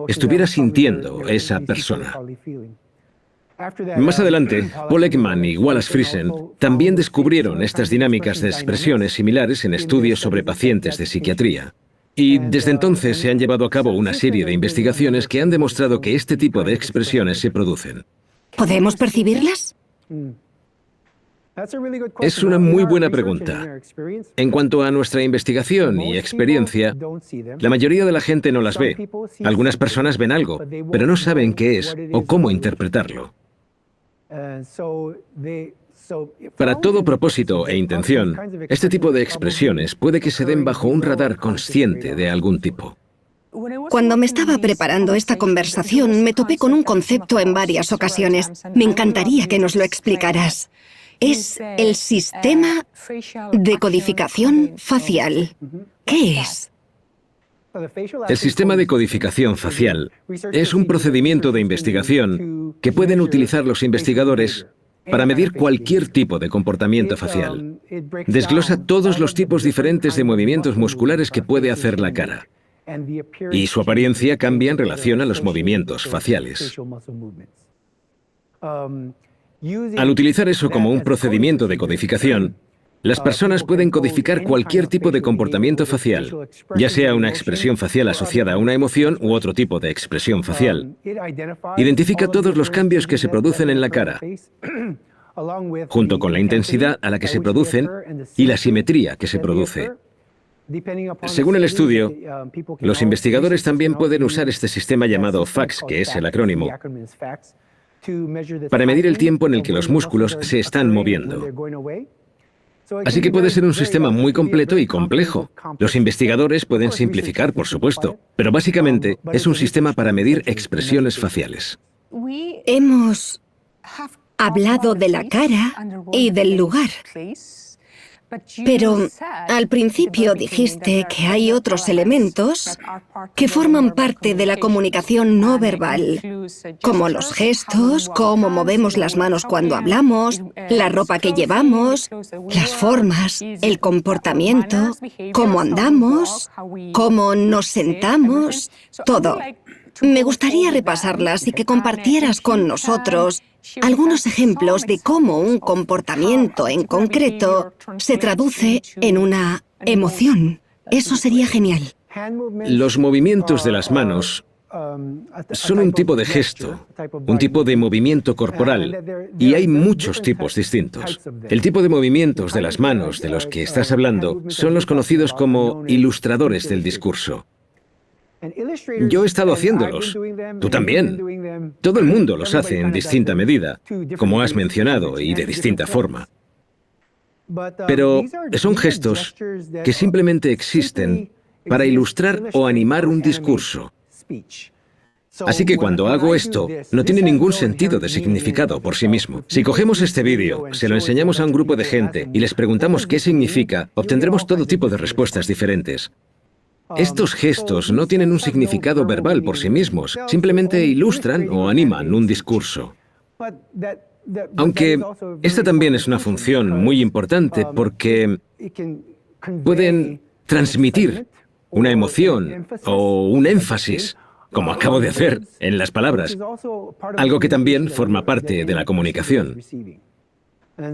estuviera sintiendo esa persona. Más adelante, Paul Ekman y Wallace Friesen también descubrieron estas dinámicas de expresiones similares en estudios sobre pacientes de psiquiatría. Y desde entonces se han llevado a cabo una serie de investigaciones que han demostrado que este tipo de expresiones se producen. ¿Podemos percibirlas? Es una muy buena pregunta. En cuanto a nuestra investigación y experiencia, la mayoría de la gente no las ve. Algunas personas ven algo, pero no saben qué es o cómo interpretarlo. Para todo propósito e intención, este tipo de expresiones puede que se den bajo un radar consciente de algún tipo. Cuando me estaba preparando esta conversación, me topé con un concepto en varias ocasiones. Me encantaría que nos lo explicaras. Es el sistema de codificación facial. ¿Qué es? El sistema de codificación facial es un procedimiento de investigación que pueden utilizar los investigadores para medir cualquier tipo de comportamiento facial. Desglosa todos los tipos diferentes de movimientos musculares que puede hacer la cara. Y su apariencia cambia en relación a los movimientos faciales. Al utilizar eso como un procedimiento de codificación, las personas pueden codificar cualquier tipo de comportamiento facial, ya sea una expresión facial asociada a una emoción u otro tipo de expresión facial. Identifica todos los cambios que se producen en la cara, junto con la intensidad a la que se producen y la simetría que se produce. Según el estudio, los investigadores también pueden usar este sistema llamado FACS, que es el acrónimo, para medir el tiempo en el que los músculos se están moviendo. Así que puede ser un sistema muy completo y complejo. Los investigadores pueden simplificar, por supuesto, pero básicamente es un sistema para medir expresiones faciales. Hemos hablado de la cara y del lugar. Pero al principio dijiste que hay otros elementos que forman parte de la comunicación no verbal, como los gestos, cómo movemos las manos cuando hablamos, la ropa que llevamos, las formas, el comportamiento, cómo andamos, cómo nos sentamos, todo. Me gustaría repasarlas y que compartieras con nosotros algunos ejemplos de cómo un comportamiento en concreto se traduce en una emoción. Eso sería genial. Los movimientos de las manos son un tipo de gesto, un tipo de movimiento corporal, y hay muchos tipos distintos. El tipo de movimientos de las manos de los que estás hablando son los conocidos como ilustradores del discurso. Yo he estado haciéndolos. Tú también. Todo el mundo los hace en distinta medida, como has mencionado, y de distinta forma. Pero son gestos que simplemente existen para ilustrar o animar un discurso. Así que cuando hago esto, no tiene ningún sentido de significado por sí mismo. Si cogemos este vídeo, se lo enseñamos a un grupo de gente y les preguntamos qué significa, obtendremos todo tipo de respuestas diferentes. Estos gestos no tienen un significado verbal por sí mismos, simplemente ilustran o animan un discurso. Aunque esta también es una función muy importante porque pueden transmitir una emoción o un énfasis, como acabo de hacer en las palabras, algo que también forma parte de la comunicación.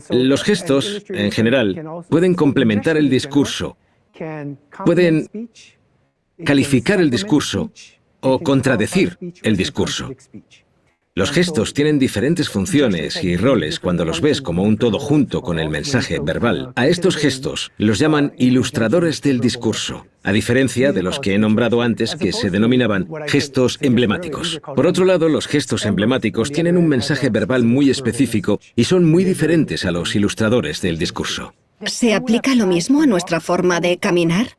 Los gestos, en general, pueden complementar el discurso, pueden calificar el discurso o contradecir el discurso. Los gestos tienen diferentes funciones y roles cuando los ves como un todo junto con el mensaje verbal. A estos gestos los llaman ilustradores del discurso, a diferencia de los que he nombrado antes que se denominaban gestos emblemáticos. Por otro lado, los gestos emblemáticos tienen un mensaje verbal muy específico y son muy diferentes a los ilustradores del discurso. ¿Se aplica lo mismo a nuestra forma de caminar?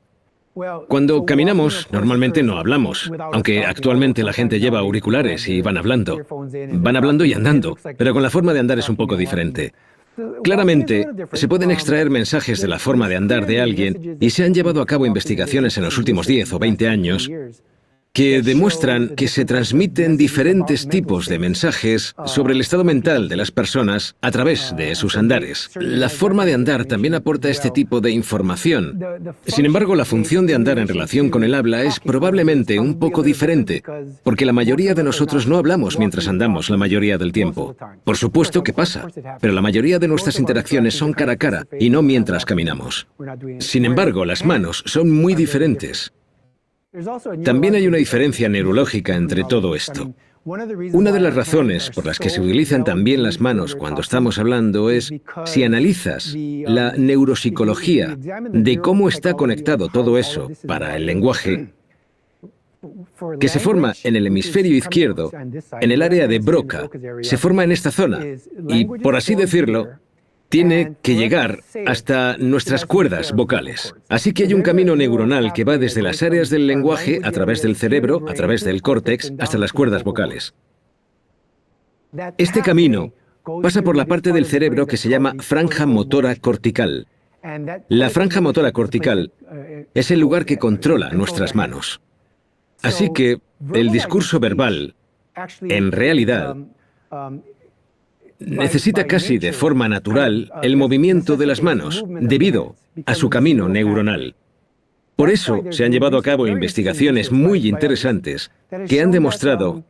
Cuando caminamos, normalmente no hablamos, aunque actualmente la gente lleva auriculares y van hablando. Van hablando y andando, pero con la forma de andar es un poco diferente. Claramente, se pueden extraer mensajes de la forma de andar de alguien y se han llevado a cabo investigaciones en los últimos 10 o 20 años que demuestran que se transmiten diferentes tipos de mensajes sobre el estado mental de las personas a través de sus andares. La forma de andar también aporta este tipo de información. Sin embargo, la función de andar en relación con el habla es probablemente un poco diferente, porque la mayoría de nosotros no hablamos mientras andamos la mayoría del tiempo. Por supuesto que pasa, pero la mayoría de nuestras interacciones son cara a cara y no mientras caminamos. Sin embargo, las manos son muy diferentes. También hay una diferencia neurológica entre todo esto. Una de las razones por las que se utilizan también las manos cuando estamos hablando es si analizas la neuropsicología de cómo está conectado todo eso para el lenguaje, que se forma en el hemisferio izquierdo, en el área de Broca, se forma en esta zona y, por así decirlo, tiene que llegar hasta nuestras cuerdas vocales. Así que hay un camino neuronal que va desde las áreas del lenguaje, a través del cerebro, a través del córtex, hasta las cuerdas vocales. Este camino pasa por la parte del cerebro que se llama franja motora cortical. La franja motora cortical es el lugar que controla nuestras manos. Así que el discurso verbal, en realidad, necesita casi de forma natural el movimiento de las manos, debido a su camino neuronal. Por eso se han llevado a cabo investigaciones muy interesantes que han demostrado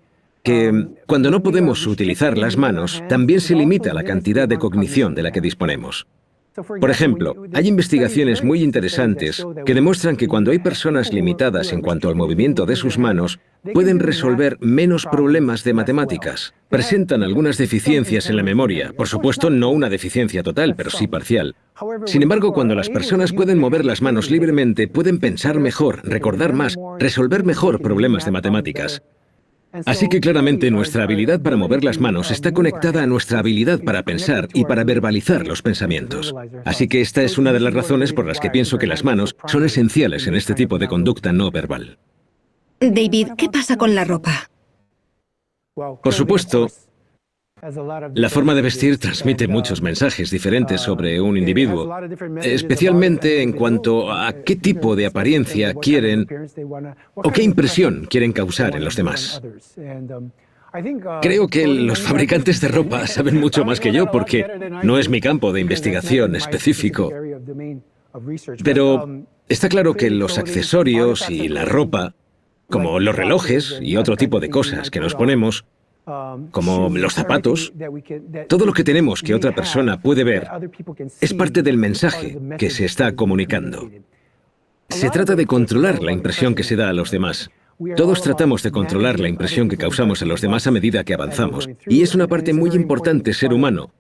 que cuando no podemos utilizar las manos, también se limita la cantidad de cognición de la que disponemos. Por ejemplo, hay investigaciones muy interesantes que demuestran que cuando hay personas limitadas en cuanto al movimiento de sus manos, pueden resolver menos problemas de matemáticas. Presentan algunas deficiencias en la memoria, por supuesto no una deficiencia total, pero sí parcial. Sin embargo, cuando las personas pueden mover las manos libremente, pueden pensar mejor, recordar más, resolver mejor problemas de matemáticas. Así que claramente nuestra habilidad para mover las manos está conectada a nuestra habilidad para pensar y para verbalizar los pensamientos. Así que esta es una de las razones por las que pienso que las manos son esenciales en este tipo de conducta no verbal. David, ¿qué pasa con la ropa? Por supuesto, La forma de vestir transmite muchos mensajes diferentes sobre un individuo, especialmente en cuanto a qué tipo de apariencia quieren o qué impresión quieren causar en los demás. Creo que los fabricantes de ropa saben mucho más que yo porque no es mi campo de investigación específico. Pero está claro que los accesorios y la ropa, como los relojes y otro tipo de cosas que nos ponemos, como los zapatos, todo lo que tenemos que otra persona puede ver es parte del mensaje que se está comunicando. Se trata de controlar la impresión que se da a los demás. Todos tratamos de controlar la impresión que causamos a los demás a medida que avanzamos. Y es una parte muy importante ser humano,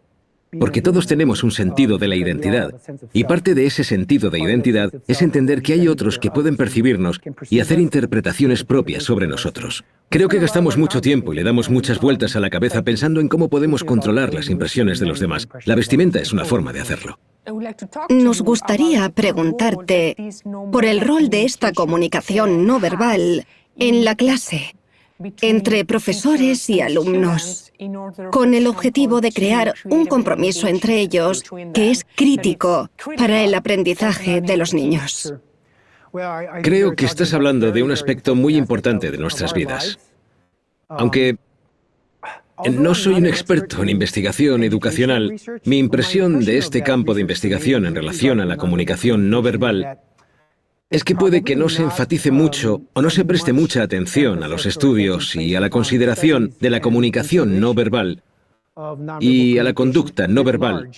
porque todos tenemos un sentido de la identidad. Y parte de ese sentido de identidad es entender que hay otros que pueden percibirnos y hacer interpretaciones propias sobre nosotros. Creo que gastamos mucho tiempo y le damos muchas vueltas a la cabeza pensando en cómo podemos controlar las impresiones de los demás. La vestimenta es una forma de hacerlo. Nos gustaría preguntarte por el rol de esta comunicación no verbal en la clase, entre profesores y alumnos, con el objetivo de crear un compromiso entre ellos que es crítico para el aprendizaje de los niños. Creo que estás hablando de un aspecto muy importante de nuestras vidas. Aunque no soy un experto en investigación educacional, mi impresión de este campo de investigación en relación a la comunicación no verbal es que puede que no se enfatice mucho o no se preste mucha atención a los estudios y a la consideración de la comunicación no verbal y a la conducta no verbal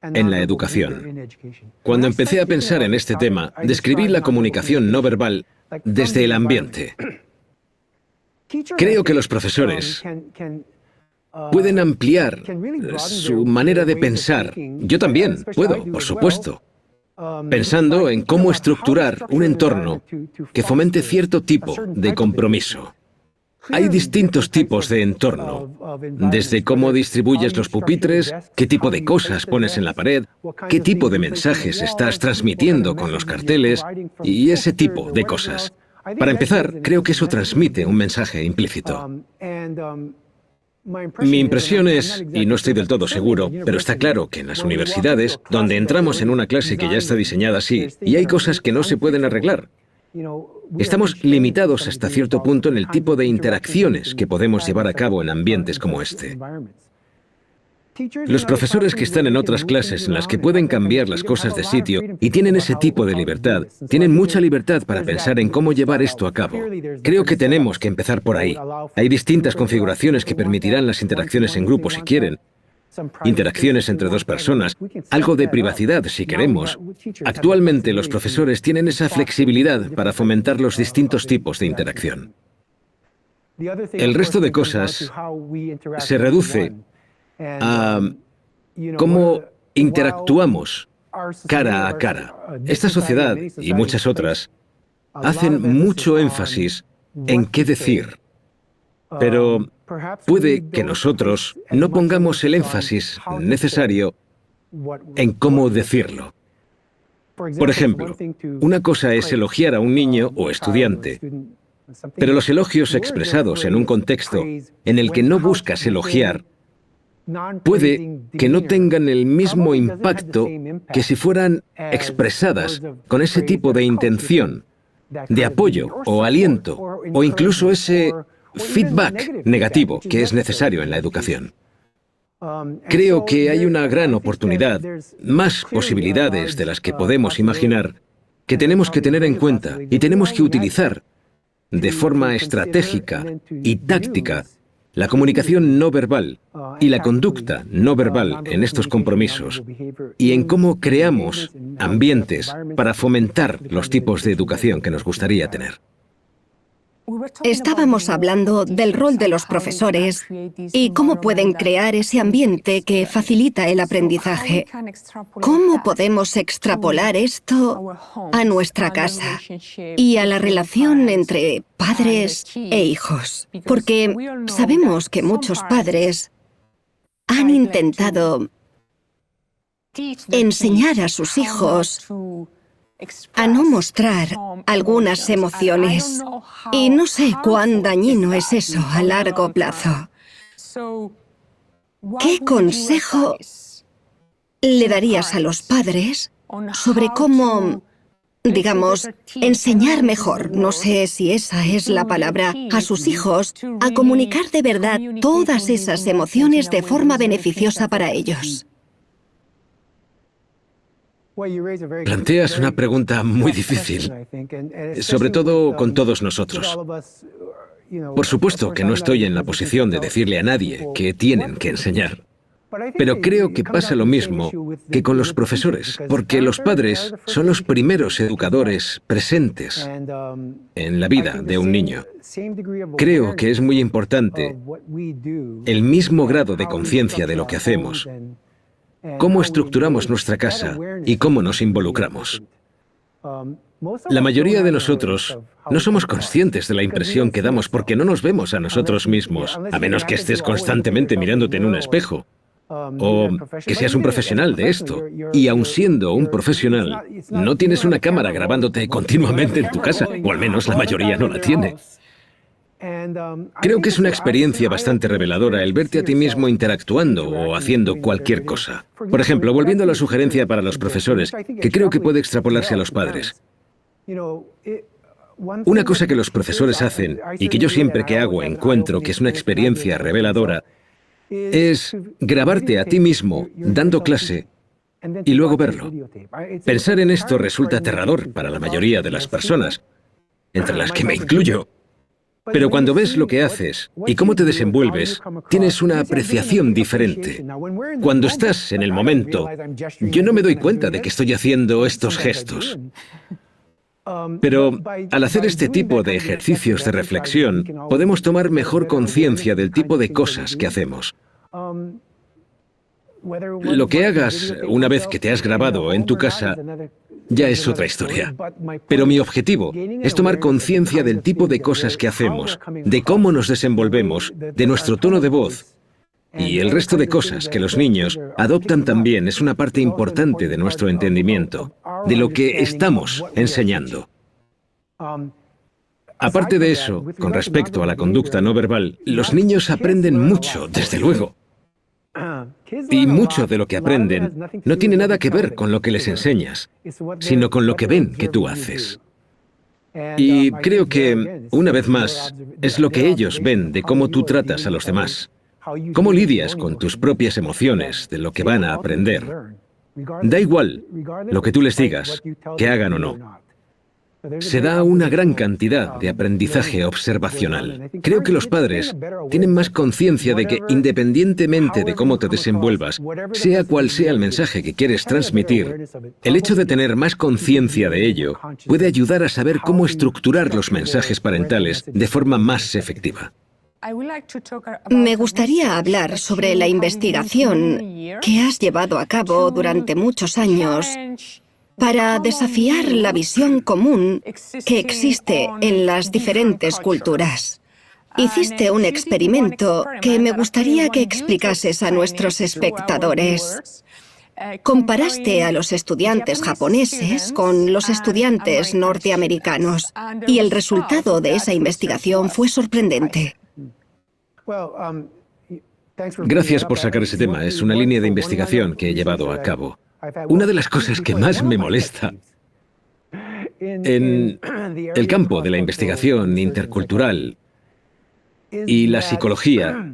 en la educación. Cuando empecé a pensar en este tema, describí la comunicación no verbal desde el ambiente. Creo que los profesores pueden ampliar su manera de pensar. Yo también puedo, por supuesto, pensando en cómo estructurar un entorno que fomente cierto tipo de compromiso. Hay distintos tipos de entorno, desde cómo distribuyes los pupitres, qué tipo de cosas pones en la pared, qué tipo de mensajes estás transmitiendo con los carteles y ese tipo de cosas. Para empezar, creo que eso transmite un mensaje implícito. Mi impresión es, y no estoy del todo seguro, pero está claro que en las universidades, donde entramos en una clase que ya está diseñada así, y hay cosas que no se pueden arreglar, estamos limitados hasta cierto punto en el tipo de interacciones que podemos llevar a cabo en ambientes como este. Los profesores que están en otras clases en las que pueden cambiar las cosas de sitio y tienen ese tipo de libertad, tienen mucha libertad para pensar en cómo llevar esto a cabo. Creo que tenemos que empezar por ahí. Hay distintas configuraciones que permitirán las interacciones en grupo si quieren, interacciones entre dos personas, algo de privacidad si queremos. Actualmente los profesores tienen esa flexibilidad para fomentar los distintos tipos de interacción. El resto de cosas se reduce a cómo interactuamos cara a cara. Esta sociedad y muchas otras hacen mucho énfasis en qué decir, pero puede que nosotros no pongamos el énfasis necesario en cómo decirlo. Por ejemplo, una cosa es elogiar a un niño o estudiante, pero los elogios expresados en un contexto en el que no buscas elogiar puede que no tengan el mismo impacto que si fueran expresadas con ese tipo de intención, de apoyo o aliento, o incluso ese feedback negativo que es necesario en la educación. Creo que hay una gran oportunidad, más posibilidades de las que podemos imaginar, que tenemos que tener en cuenta y tenemos que utilizar de forma estratégica y táctica la comunicación no verbal y la conducta no verbal en estos compromisos y en cómo creamos ambientes para fomentar los tipos de educación que nos gustaría tener. Estábamos hablando del rol de los profesores y cómo pueden crear ese ambiente que facilita el aprendizaje. ¿Cómo podemos extrapolar esto a nuestra casa y a la relación entre padres e hijos? Porque sabemos que muchos padres han intentado enseñar a sus hijos a no mostrar algunas emociones. Y no sé cuán dañino es eso a largo plazo. ¿qué consejo le darías a los padres sobre cómo, digamos, enseñar mejor, no sé si esa es la palabra, a sus hijos a comunicar de verdad todas esas emociones de forma beneficiosa para ellos? Planteas una pregunta muy difícil, sobre todo con todos nosotros. Por supuesto que no estoy en la posición de decirle a nadie que tienen que enseñar. Pero creo que pasa lo mismo que con los profesores, porque los padres son los primeros educadores presentes en la vida de un niño. Creo que es muy importante el mismo grado de conciencia de lo que hacemos, cómo estructuramos nuestra casa y cómo nos involucramos. La mayoría de nosotros no somos conscientes de la impresión que damos porque no nos vemos a nosotros mismos, a menos que estés constantemente mirándote en un espejo. O que seas un profesional de esto. Y aun siendo un profesional, no tienes una cámara grabándote continuamente en tu casa, o al menos la mayoría no la tiene. Creo que es una experiencia bastante reveladora el verte a ti mismo interactuando o haciendo cualquier cosa. Por ejemplo, volviendo a la sugerencia para los profesores, que creo que puede extrapolarse a los padres. Una cosa que los profesores hacen, y que yo siempre que hago encuentro que es una experiencia reveladora, es grabarte a ti mismo dando clase y luego verlo. Pensar en esto resulta aterrador para la mayoría de las personas, entre las que me incluyo. Pero cuando ves lo que haces y cómo te desenvuelves, tienes una apreciación diferente. Cuando estás en el momento, yo no me doy cuenta de que estoy haciendo estos gestos. Pero al hacer este tipo de ejercicios de reflexión, podemos tomar mejor conciencia del tipo de cosas que hacemos. Lo que hagas una vez que te has grabado en tu casa ya es otra historia. Pero mi objetivo es tomar conciencia del tipo de cosas que hacemos, de cómo nos desenvolvemos, de nuestro tono de voz. Y el resto de cosas que los niños adoptan también es una parte importante de nuestro entendimiento, de lo que estamos enseñando. Aparte de eso, con respecto a la conducta no verbal, los niños aprenden mucho, desde luego. Y mucho de lo que aprenden no tiene nada que ver con lo que les enseñas, sino con lo que ven que tú haces. Y creo que, una vez más, es lo que ellos ven de cómo tú tratas a los demás. ¿Cómo lidias con tus propias emociones de lo que van a aprender? Da igual lo que tú les digas, que hagan o no. Se da una gran cantidad de aprendizaje observacional. Creo que los padres tienen más conciencia de que, independientemente de cómo te desenvuelvas, sea cual sea el mensaje que quieres transmitir, el hecho de tener más conciencia de ello puede ayudar a saber cómo estructurar los mensajes parentales de forma más efectiva. Me gustaría hablar sobre la investigación que has llevado a cabo durante muchos años para desafiar la visión común que existe en las diferentes culturas. Hiciste un experimento que me gustaría que explicases a nuestros espectadores. Comparaste a los estudiantes japoneses con los estudiantes norteamericanos y el resultado de esa investigación fue sorprendente. Gracias por sacar ese tema. Es una línea de investigación que he llevado a cabo. Una de las cosas que más me molesta en el campo de la investigación intercultural y la psicología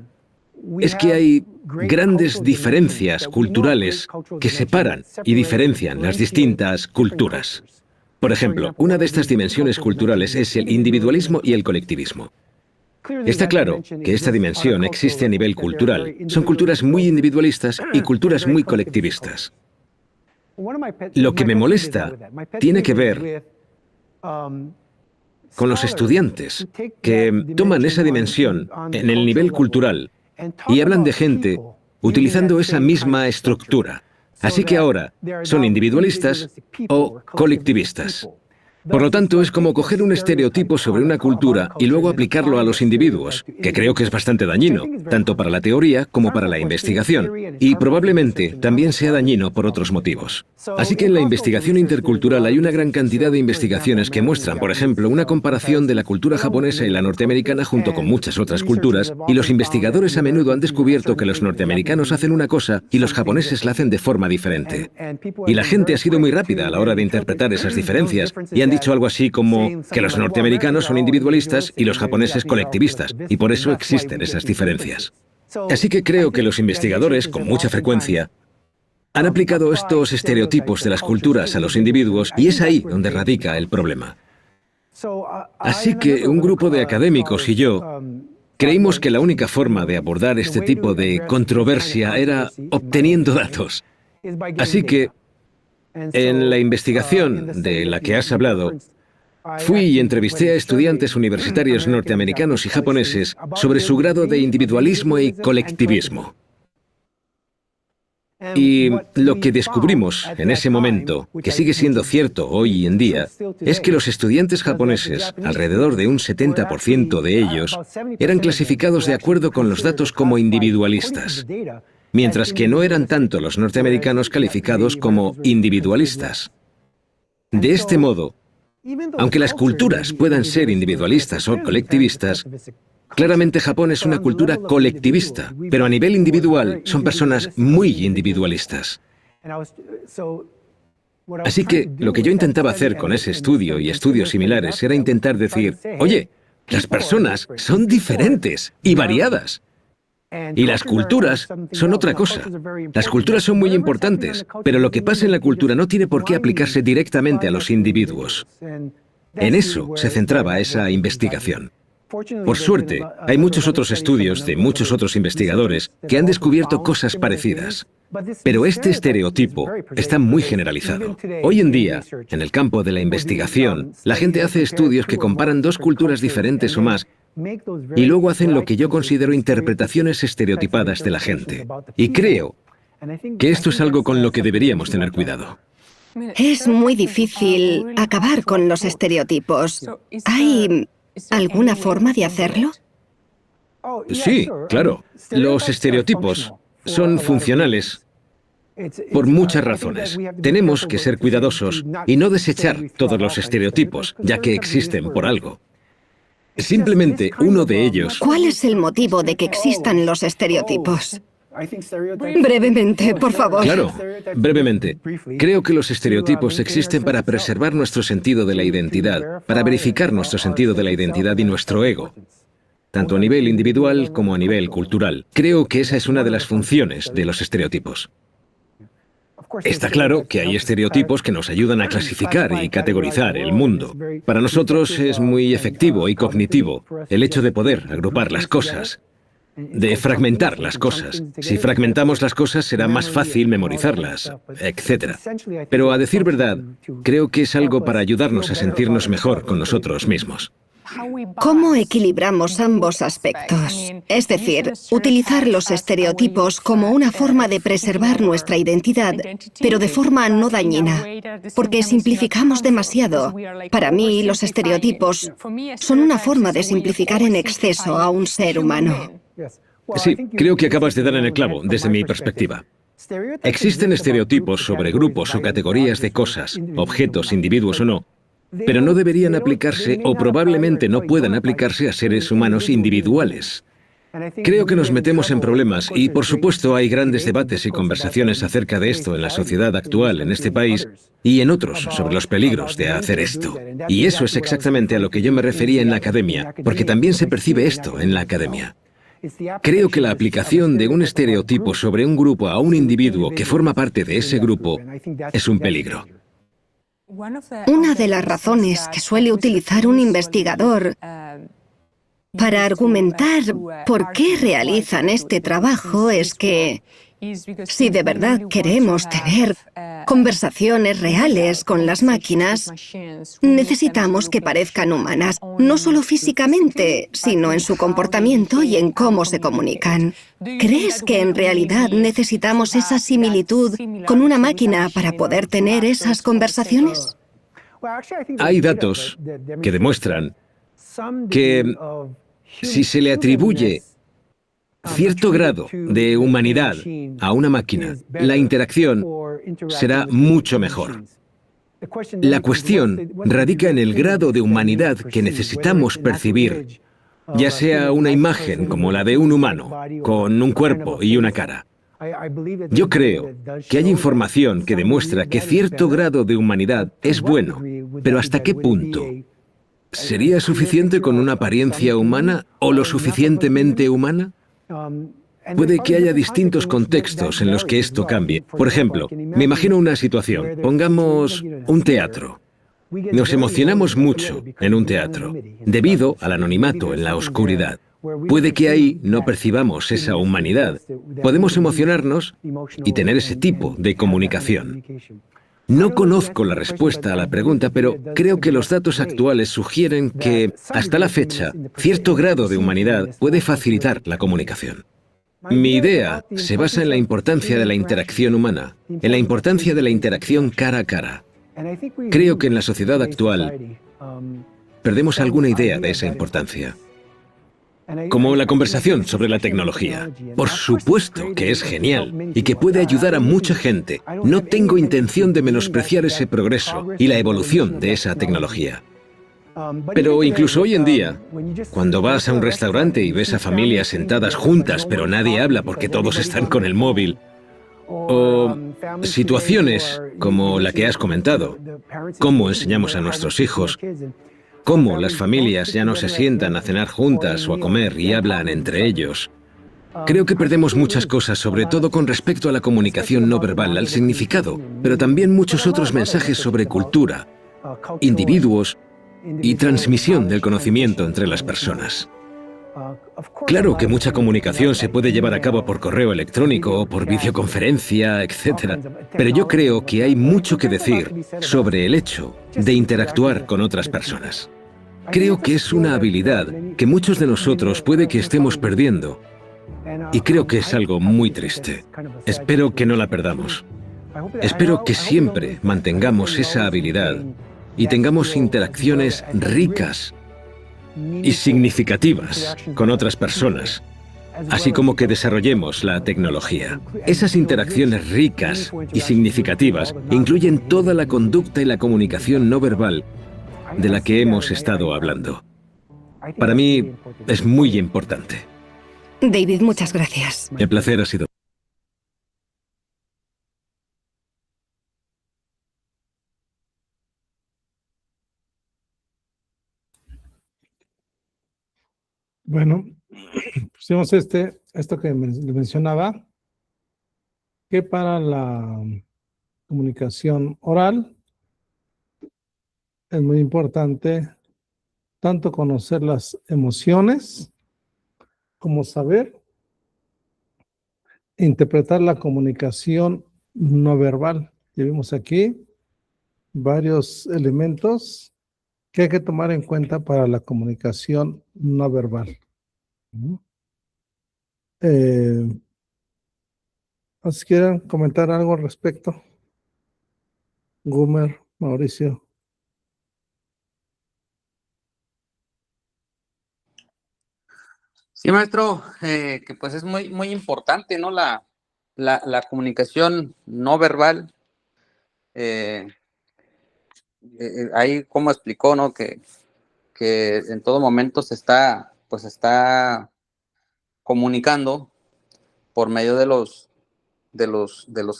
es que hay grandes diferencias culturales que separan y diferencian las distintas culturas. Por ejemplo, una de estas dimensiones culturales es el individualismo y el colectivismo. Está claro que esta dimensión existe a nivel cultural. Son culturas muy individualistas y culturas muy colectivistas. Lo que me molesta tiene que ver con los estudiantes que toman esa dimensión en el nivel cultural y hablan de gente utilizando esa misma estructura. Así que ahora son individualistas o colectivistas. Por lo tanto, es como coger un estereotipo sobre una cultura y luego aplicarlo a los individuos, que creo que es bastante dañino, tanto para la teoría como para la investigación, y probablemente también sea dañino por otros motivos. Así que en la investigación intercultural hay una gran cantidad de investigaciones que muestran, por ejemplo, una comparación de la cultura japonesa y la norteamericana junto con muchas otras culturas, y los investigadores a menudo han descubierto que los norteamericanos hacen una cosa y los japoneses la hacen de forma diferente. Y la gente ha sido muy rápida a la hora de interpretar esas diferencias, y han dicho algo así como que los norteamericanos son individualistas y los japoneses colectivistas, y por eso existen esas diferencias. Así que creo que los investigadores, con mucha frecuencia, han aplicado estos estereotipos de las culturas a los individuos, y es ahí donde radica el problema. Así que un grupo de académicos y yo creímos que la única forma de abordar este tipo de controversia era obteniendo datos. Así que, en la investigación de la que has hablado, fui y entrevisté a estudiantes universitarios norteamericanos y japoneses sobre su grado de individualismo y colectivismo. Y lo que descubrimos en ese momento, que sigue siendo cierto hoy en día, es que los estudiantes japoneses, alrededor de un 70% de ellos, eran clasificados de acuerdo con los datos como individualistas, mientras que no eran tanto los norteamericanos calificados como individualistas. De este modo, aunque las culturas puedan ser individualistas o colectivistas, claramente Japón es una cultura colectivista, pero a nivel individual son personas muy individualistas. Así que lo que yo intentaba hacer con ese estudio y estudios similares era intentar decir, oye, las personas son diferentes y variadas. Y las culturas son otra cosa. Las culturas son muy importantes, pero lo que pasa en la cultura no tiene por qué aplicarse directamente a los individuos. En eso se centraba esa investigación. Por suerte, hay muchos otros estudios de muchos otros investigadores que han descubierto cosas parecidas. Pero este estereotipo está muy generalizado. Hoy en día, en el campo de la investigación, la gente hace estudios que comparan dos culturas diferentes o más y luego hacen lo que yo considero interpretaciones estereotipadas de la gente. Y creo que esto es algo con lo que deberíamos tener cuidado. Es muy difícil acabar con los estereotipos. ¿Hay alguna forma de hacerlo? Sí, claro. Los estereotipos son funcionales por muchas razones. Tenemos que ser cuidadosos y no desechar todos los estereotipos, ya que existen por algo. Simplemente uno de ellos... ¿Cuál es el motivo de que existan los estereotipos? Brevemente, por favor. Claro, brevemente. Creo que los estereotipos existen para preservar nuestro sentido de la identidad, para verificar nuestro sentido de la identidad y nuestro ego, tanto a nivel individual como a nivel cultural. Creo que esa es una de las funciones de los estereotipos. Está claro que hay estereotipos que nos ayudan a clasificar y categorizar el mundo. Para nosotros es muy efectivo y cognitivo el hecho de poder agrupar las cosas, de fragmentar las cosas. Si fragmentamos las cosas será más fácil memorizarlas, etc. Pero a decir verdad, creo que es algo para ayudarnos a sentirnos mejor con nosotros mismos. ¿Cómo equilibramos ambos aspectos? Es decir, utilizar los estereotipos como una forma de preservar nuestra identidad, pero de forma no dañina, porque simplificamos demasiado. Para mí, los estereotipos son una forma de simplificar en exceso a un ser humano. Sí, creo que acabas de dar en el clavo, desde mi perspectiva. Existen estereotipos sobre grupos o categorías de cosas, objetos, individuos o no, pero no deberían aplicarse o probablemente no puedan aplicarse a seres humanos individuales. Creo que nos metemos en problemas y, por supuesto, hay grandes debates y conversaciones acerca de esto en la sociedad actual, en este país y en otros, sobre los peligros de hacer esto. Y eso es exactamente a lo que yo me refería en la academia, porque también se percibe esto en la academia. Creo que la aplicación de un estereotipo sobre un grupo a un individuo que forma parte de ese grupo es un peligro. Una de las razones que suele utilizar un investigador para argumentar por qué realizan este trabajo es que si de verdad queremos tener conversaciones reales con las máquinas, necesitamos que parezcan humanas, no solo físicamente, sino en su comportamiento y en cómo se comunican. ¿Crees que en realidad necesitamos esa similitud con una máquina para poder tener esas conversaciones? Hay datos que demuestran que si se le atribuye cierto grado de humanidad a una máquina, la interacción será mucho mejor. La cuestión radica en el grado de humanidad que necesitamos percibir, ya sea una imagen como la de un humano, con un cuerpo y una cara. Yo creo que hay información que demuestra que cierto grado de humanidad es bueno, pero ¿hasta qué punto? ¿Sería suficiente con una apariencia humana o lo suficientemente humana? Puede que haya distintos contextos en los que esto cambie. Por ejemplo, me imagino una situación. Pongamos un teatro. Nos emocionamos mucho en un teatro, debido al anonimato en la oscuridad. Puede que ahí no percibamos esa humanidad. Podemos emocionarnos y tener ese tipo de comunicación. No conozco la respuesta a la pregunta, pero creo que los datos actuales sugieren que, hasta la fecha, cierto grado de humanidad puede facilitar la comunicación. Mi idea se basa en la importancia de la interacción humana, en la importancia de la interacción cara a cara. Creo que en la sociedad actual perdemos alguna idea de esa importancia. Como la conversación sobre la tecnología. Por supuesto que es genial y que puede ayudar a mucha gente. No tengo intención de menospreciar ese progreso y la evolución de esa tecnología. Pero incluso hoy en día, cuando vas a un restaurante y ves a familias sentadas juntas pero nadie habla porque todos están con el móvil, o situaciones como la que has comentado, cómo enseñamos a nuestros hijos, cómo las familias ya no se sientan a cenar juntas o a comer y hablan entre ellos. Creo que perdemos muchas cosas, sobre todo con respecto a la comunicación no verbal, al significado, pero también muchos otros mensajes sobre cultura, individuos y transmisión del conocimiento entre las personas. Claro que mucha comunicación se puede llevar a cabo por correo electrónico o por videoconferencia, etc. Pero yo creo que hay mucho que decir sobre el hecho de interactuar con otras personas. Creo que es una habilidad que muchos de nosotros puede que estemos perdiendo. Y creo que es algo muy triste. Espero que no la perdamos. Espero que siempre mantengamos esa habilidad y tengamos interacciones ricas y significativas con otras personas, así como que desarrollemos la tecnología. Esas interacciones ricas y significativas incluyen toda la conducta y la comunicación no verbal de la que hemos estado hablando. Para mí es muy importante. David, muchas gracias. El placer ha sido. Bueno, pusimos esto que le mencionaba, que para la comunicación oral es muy importante tanto conocer las emociones como saber interpretar la comunicación no verbal. Ya vimos aquí varios elementos que hay que tomar en cuenta para la comunicación no verbal. ¿Os quieren comentar algo al respecto? Gumer, Mauricio. Sí, maestro, que pues es muy importante, ¿no? La comunicación no verbal. Ahí como explicó, ¿no? Que en todo momento se está comunicando por medio de los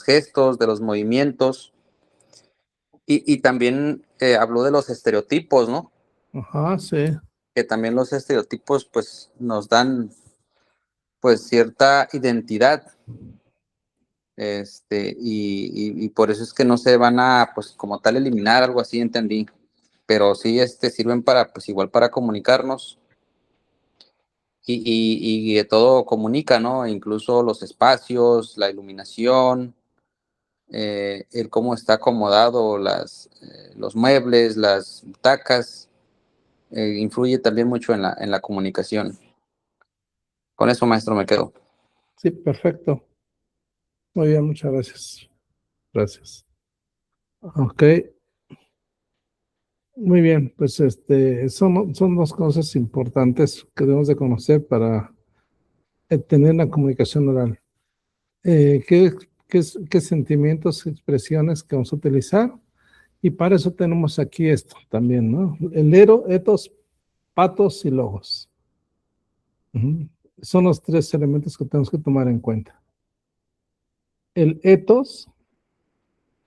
gestos, de los movimientos, y también habló de los estereotipos, ¿no? Ajá, sí. Que también los estereotipos pues nos dan pues cierta identidad, y por eso es que no se van a pues como tal eliminar, algo así entendí, pero sí sirven para pues igual para comunicarnos, y todo comunica, ¿no? Incluso los espacios, la iluminación, el cómo está acomodado los muebles, las butacas, influye también mucho en la comunicación. Con eso, maestro, me quedo. Sí, perfecto. Muy bien, muchas gracias. Gracias. Ok. Muy bien, pues son dos cosas importantes que debemos de conocer para tener la comunicación oral. ¿Qué, qué sentimientos, expresiones que vamos a utilizar? Y para eso tenemos aquí esto también, ¿no? El etos, patos y logos. Ujú. Son los tres elementos que tenemos que tomar en cuenta. El etos,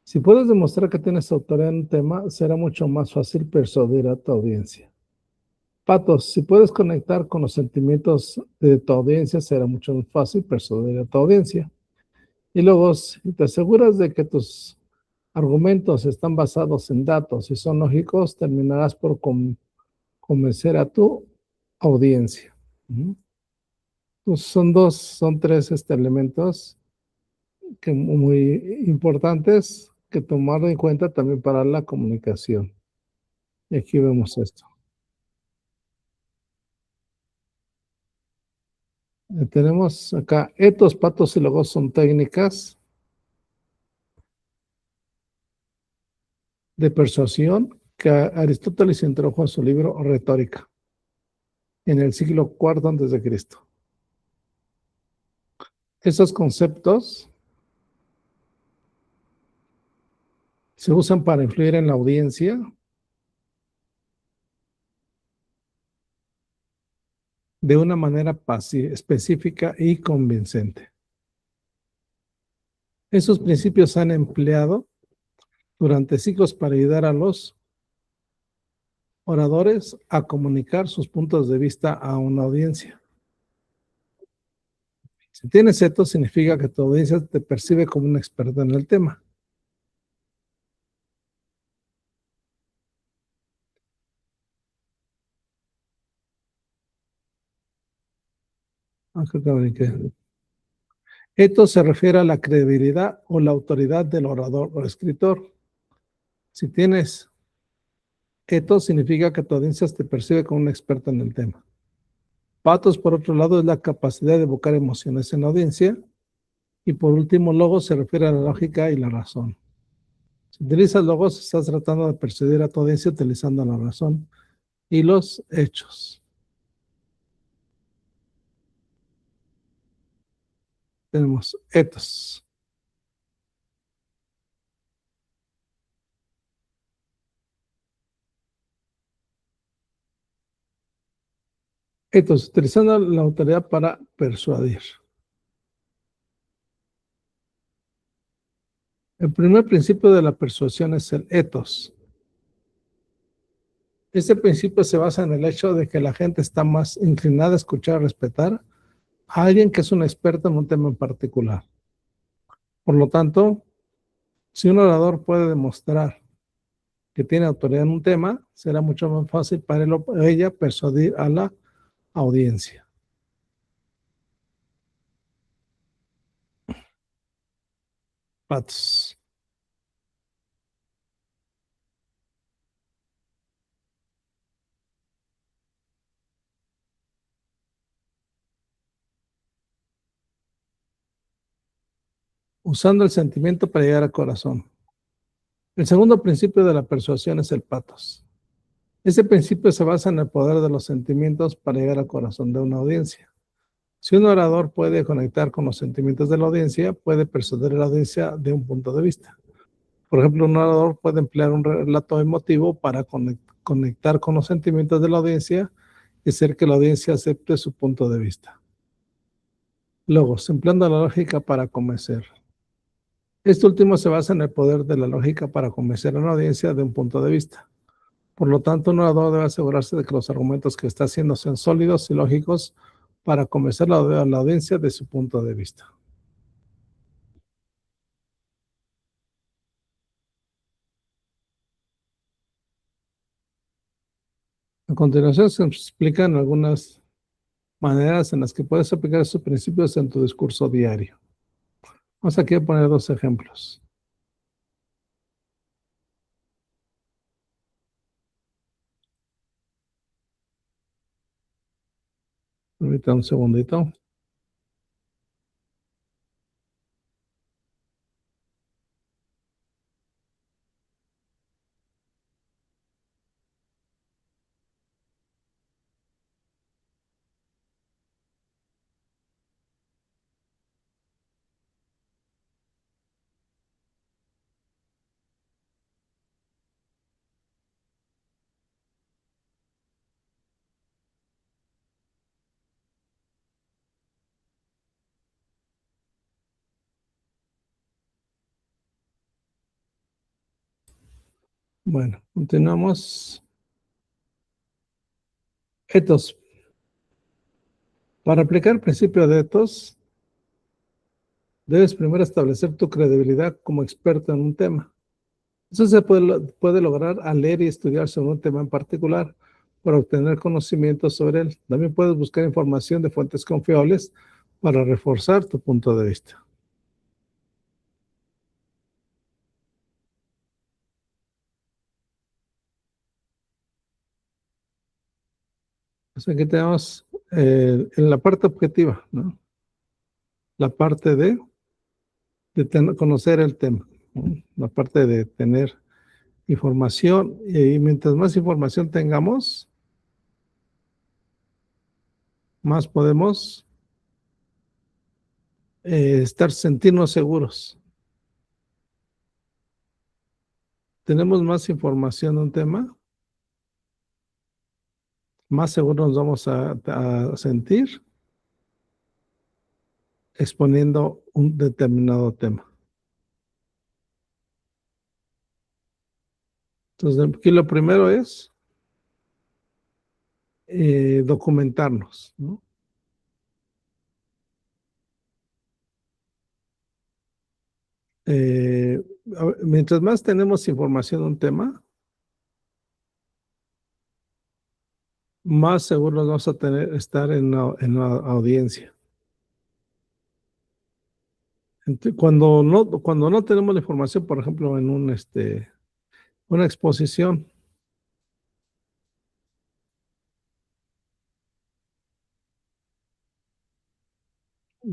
si puedes demostrar que tienes autoridad en un tema, será mucho más fácil persuadir a tu audiencia. Patos, si puedes conectar con los sentimientos de tu audiencia, será mucho más fácil persuadir a tu audiencia. Y luego, si te aseguras de que tus argumentos están basados en datos y son lógicos, terminarás por convencer a tu audiencia. Ujú. Pues son tres elementos que muy importantes que tomar en cuenta también para la comunicación. Y aquí vemos esto. Tenemos acá etos, patos y logos son técnicas de persuasión que Aristóteles introdujo en su libro Retórica en el siglo IV antes de Cristo. Esos conceptos se usan para influir en la audiencia de una manera específica y convincente. Esos principios se han empleado durante siglos para ayudar a los oradores a comunicar sus puntos de vista a una audiencia. Si tienes esto, significa que tu audiencia te percibe como un experto en el tema. Esto se refiere a la credibilidad o la autoridad del orador o escritor. Si tienes esto, significa que tu audiencia te percibe como un experto en el tema. Patos, por otro lado, es la capacidad de evocar emociones en la audiencia. Y por último, logos se refiere a la lógica y la razón. Si utilizas logos, estás tratando de persuadir a tu audiencia utilizando la razón y los hechos. Tenemos etos. Etos, utilizando la autoridad para persuadir. El primer principio de la persuasión es el etos. Este principio se basa en el hecho de que la gente está más inclinada a escuchar, respetar a alguien que es un experto en un tema en particular. Por lo tanto, si un orador puede demostrar que tiene autoridad en un tema, será mucho más fácil para él o ella persuadir a la audiencia. Patos. Usando el sentimiento para llegar al corazón. El segundo principio de la persuasión es el patos. Este principio se basa en el poder de los sentimientos para llegar al corazón de una audiencia. Si un orador puede conectar con los sentimientos de la audiencia, puede persuadir a la audiencia de un punto de vista. Por ejemplo, un orador puede emplear un relato emotivo para conectar con los sentimientos de la audiencia y hacer que la audiencia acepte su punto de vista. Luego, empleando la lógica para convencer. Este último se basa en el poder de la lógica para convencer a una audiencia de un punto de vista. Por lo tanto, un orador debe asegurarse de que los argumentos que está haciendo sean sólidos y lógicos para convencer a la audiencia de su punto de vista. A continuación se explican algunas maneras en las que puedes aplicar estos principios en tu discurso diario. Vamos aquí a poner dos ejemplos. Permítame un segundito. Bueno, continuamos. Etos. Para aplicar el principio de etos, debes primero establecer tu credibilidad como experto en un tema. Eso se puede lograr al leer y estudiar sobre un tema en particular para obtener conocimiento sobre él. También puedes buscar información de fuentes confiables para reforzar tu punto de vista. Pues aquí tenemos en la parte objetiva, ¿no? La parte de conocer el tema, ¿no? La parte de tener información, y mientras más información tengamos, más podemos sentirnos seguros. Tenemos más información de un tema, más seguros nos vamos a sentir exponiendo un determinado tema. Entonces, aquí lo primero es documentarnos, ¿no? Mientras más tenemos información de un tema, más seguros vamos a estar en la audiencia. Cuando no tenemos la información, por ejemplo, en una exposición,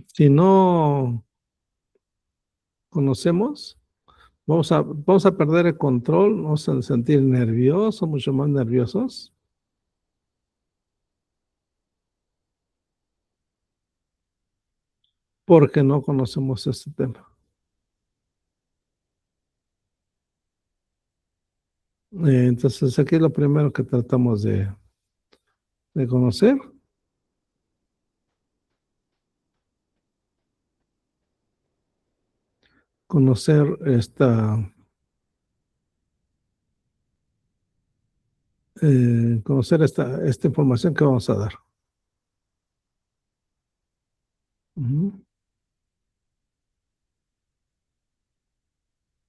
si no conocemos, vamos a perder el control, vamos a sentir nerviosos, mucho más nerviosos. Porque no conocemos este tema. Entonces, aquí es lo primero que tratamos de conocer. Conocer esta información que vamos a dar.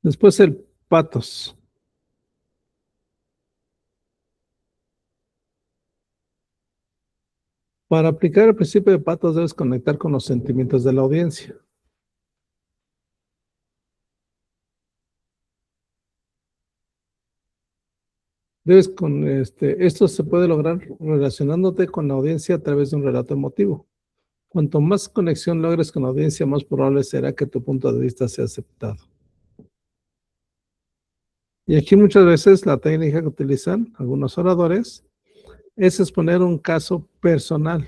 Después el patos. Para aplicar el principio de patos debes conectar con los sentimientos de la audiencia. Esto se puede lograr relacionándote con la audiencia a través de un relato emotivo. Cuanto más conexión logres con la audiencia, más probable será que tu punto de vista sea aceptado. Y aquí muchas veces la técnica que utilizan algunos oradores es exponer un caso personal.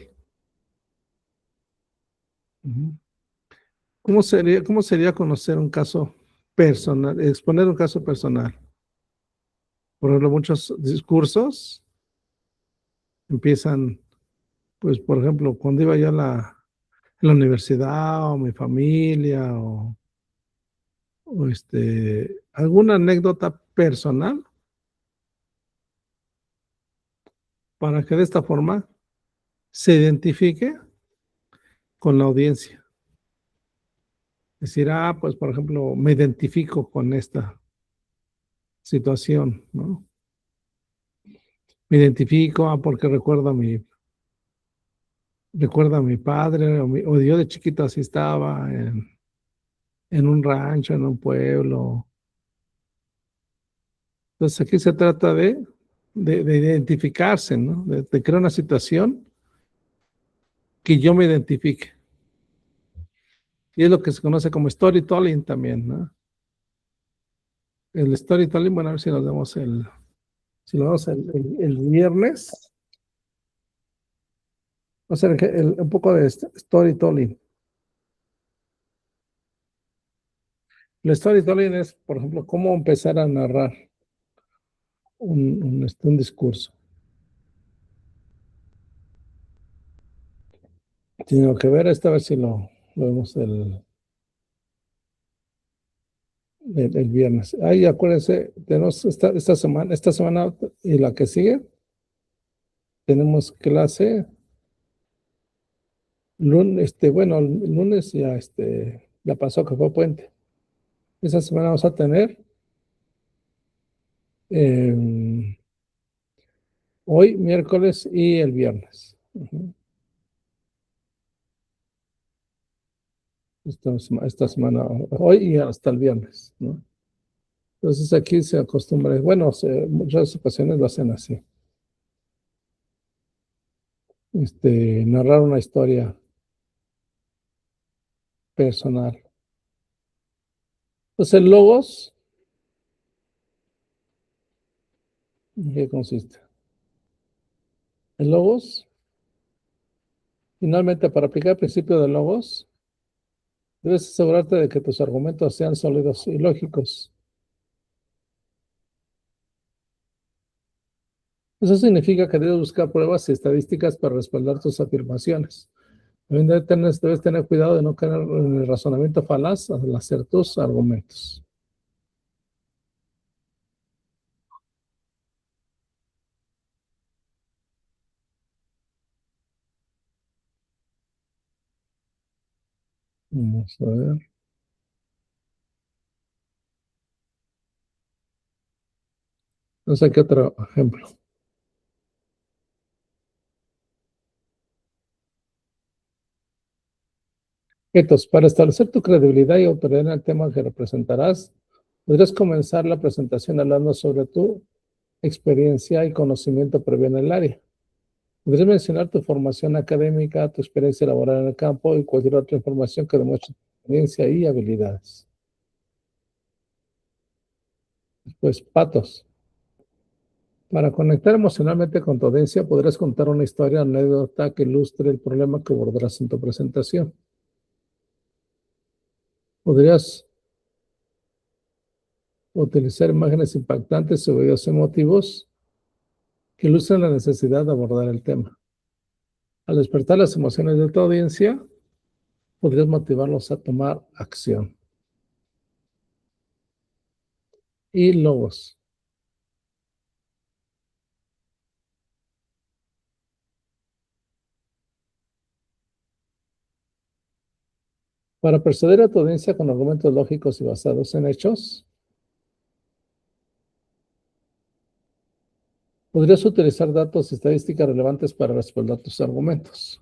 ¿Cómo sería conocer un caso personal, exponer un caso personal? Por ejemplo, muchos discursos empiezan, pues, por ejemplo, cuando iba yo a la universidad, o mi familia, o alguna anécdota personal, para que de esta forma se identifique con la audiencia. Decir, pues, por ejemplo, me identifico con esta situación, ¿no? Me identifico, porque recuerdo a mi padre, o yo de chiquito así estaba en un rancho, en un pueblo. Entonces aquí se trata de identificarse, ¿no? De crear una situación que yo me identifique. Y es lo que se conoce como storytelling también, ¿no? El storytelling, bueno, a ver si nos vemos si lo vemos el viernes. Va a ser un poco de storytelling. El storytelling es, por ejemplo, cómo empezar a narrar un discurso. Tengo que ver esta vez si lo vemos el viernes. Ahí acuérdense, tenemos esta semana y la que sigue, tenemos clase lunes, bueno, el lunes ya ya pasó que fue puente. Esa semana vamos a tener hoy, miércoles y el viernes. Esta semana, hoy y hasta el viernes, ¿no? Entonces aquí se acostumbra, bueno, muchas ocasiones lo hacen así. Narrar una historia personal. Entonces, el logos, ¿en qué consiste? El logos, finalmente, para aplicar el principio de logos, debes asegurarte de que tus argumentos sean sólidos y lógicos. Eso significa que debes buscar pruebas y estadísticas para respaldar tus afirmaciones. Debes tener cuidado de no caer en el razonamiento falaz al hacer tus argumentos. Vamos a ver. Entonces, aquí otro ejemplo. Entonces, para establecer tu credibilidad y autoridad en el tema que representarás, podrías comenzar la presentación hablando sobre tu experiencia y conocimiento previo en el área. Podrías mencionar tu formación académica, tu experiencia laboral en el campo y cualquier otra información que demuestre tu experiencia y habilidades. Después, patos. Para conectar emocionalmente con tu audiencia, podrás contar una historia o anécdota que ilustre el problema que abordarás en tu presentación. Podrías utilizar imágenes impactantes o videos emotivos que ilustren la necesidad de abordar el tema. Al despertar las emociones de tu audiencia, podrías motivarlos a tomar acción. Y logos. Para persuadir a tu audiencia con argumentos lógicos y basados en hechos, podrías utilizar datos y estadísticas relevantes para respaldar tus argumentos.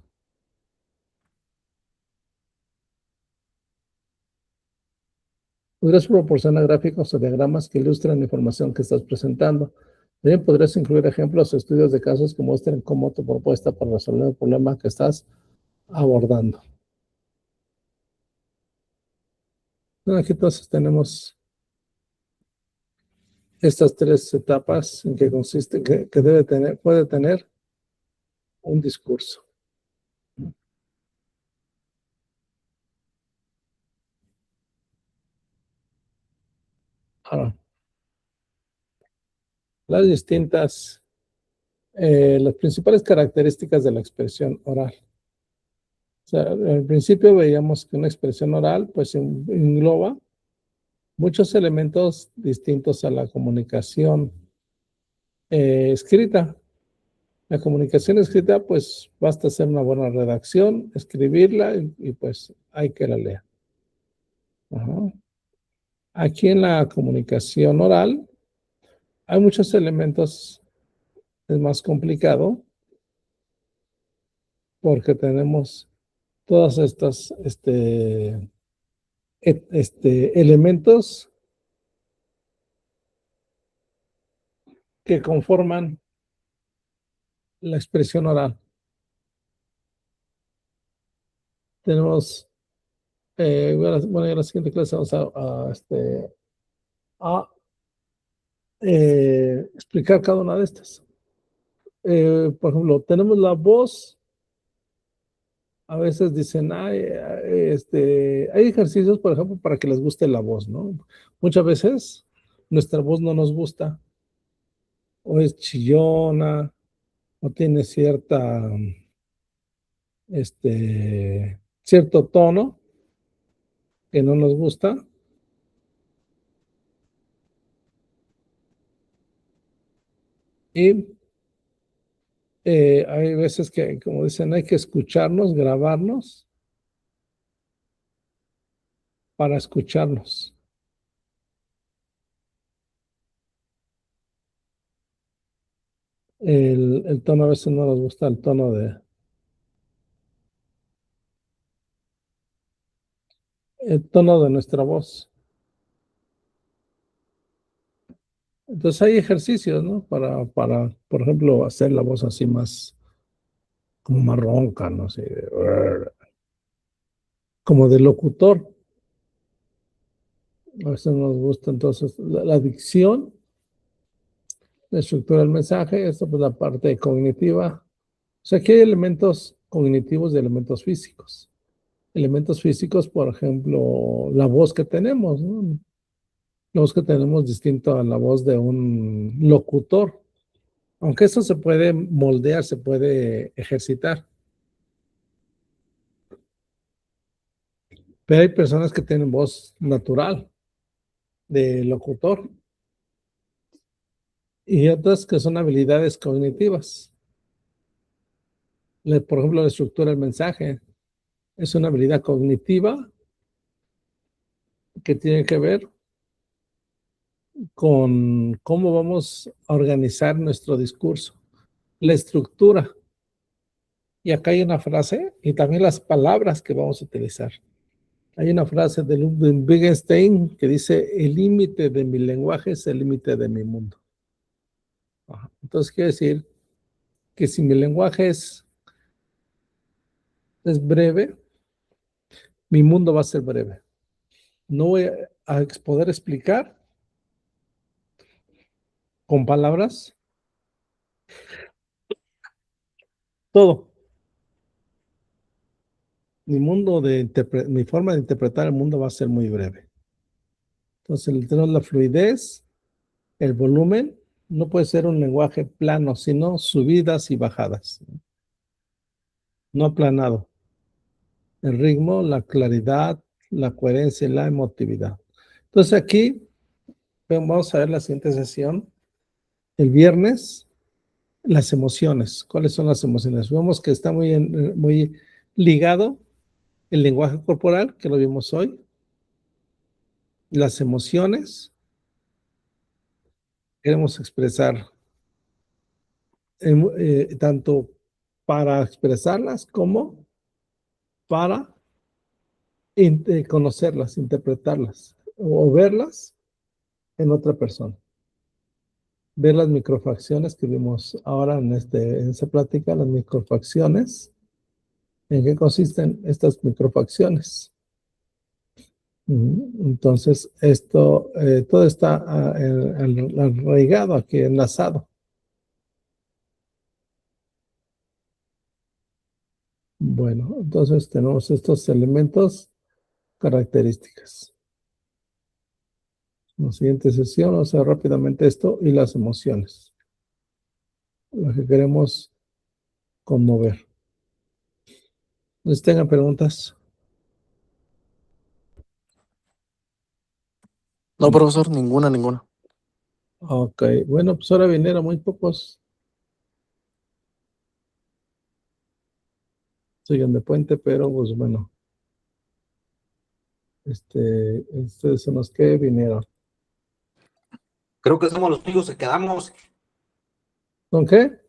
Podrías proporcionar gráficos o diagramas que ilustren la información que estás presentando. También podrías incluir ejemplos o estudios de casos que muestren cómo tu propuesta para resolver el problema que estás abordando. Aquí entonces tenemos estas tres etapas en que consiste, que puede tener un discurso. Ahora, las principales características de la expresión oral. O sea, al principio veíamos que una expresión oral pues engloba muchos elementos distintos a la comunicación escrita. La comunicación escrita pues basta hacer una buena redacción, escribirla y pues hay que la leer. Ajá. Aquí en la comunicación oral hay muchos elementos, es más complicado porque tenemos todos estos elementos que conforman la expresión oral. Tenemos, bueno, en la siguiente clase vamos a explicar cada una de estas. Por ejemplo, tenemos la voz. A veces dicen, hay ejercicios, por ejemplo, para que les guste la voz, ¿no? Muchas veces nuestra voz no nos gusta, o es chillona, o tiene cierto tono que no nos gusta. Y hay veces que, como dicen, hay que escucharnos, grabarnos para escucharnos. El tono a veces no nos gusta, el tono de nuestra voz. Entonces hay ejercicios, ¿no? Para, por ejemplo, hacer la voz así más, como más ronca, no sé, como de locutor. A veces nos gusta entonces la dicción, la estructura del mensaje, esto pues la parte cognitiva. O sea, aquí hay elementos cognitivos y elementos físicos. Elementos físicos, por ejemplo, la voz que tenemos, ¿no? La voz que tenemos distinto a la voz de un locutor. Aunque eso se puede moldear, se puede ejercitar. Pero hay personas que tienen voz natural de locutor y otras que son habilidades cognitivas. Por ejemplo, la estructura del mensaje es una habilidad cognitiva que tiene que ver con cómo vamos a organizar nuestro discurso, la estructura. Y acá hay una frase y también las palabras que vamos a utilizar. Hay una frase de Ludwig Wittgenstein que dice: el límite de mi lenguaje es el límite de mi mundo. Entonces quiere decir que si mi lenguaje es breve, mi mundo va a ser breve. No voy a poder explicar con palabras todo. Mi forma de interpretar el mundo va a ser muy breve. Entonces, tenemos la fluidez, el volumen, no puede ser un lenguaje plano, sino subidas y bajadas. No aplanado. El ritmo, la claridad, la coherencia y la emotividad. Entonces aquí vamos a ver la siguiente sesión. El viernes, las emociones. ¿Cuáles son las emociones? Vemos que está muy ligado el lenguaje corporal, que lo vimos hoy. Las emociones. Queremos expresar tanto para expresarlas como para conocerlas, interpretarlas o verlas en otra persona. Ver las microfracciones que vimos ahora en esta plática, las microfracciones. ¿En qué consisten estas microfracciones? Entonces, todo está arraigado aquí, enlazado. Bueno, entonces tenemos estos elementos, características. En la siguiente sesión vamos a ver rápidamente esto y las emociones, lo que queremos conmover. ¿Les tengan preguntas? No, profesor, ninguna. Ok, bueno, pues ahora vinieron muy pocos. Siguen de puente, pero pues bueno. Ustedes son los que vinieron. Creo que somos los únicos que quedamos. ¿Con qué?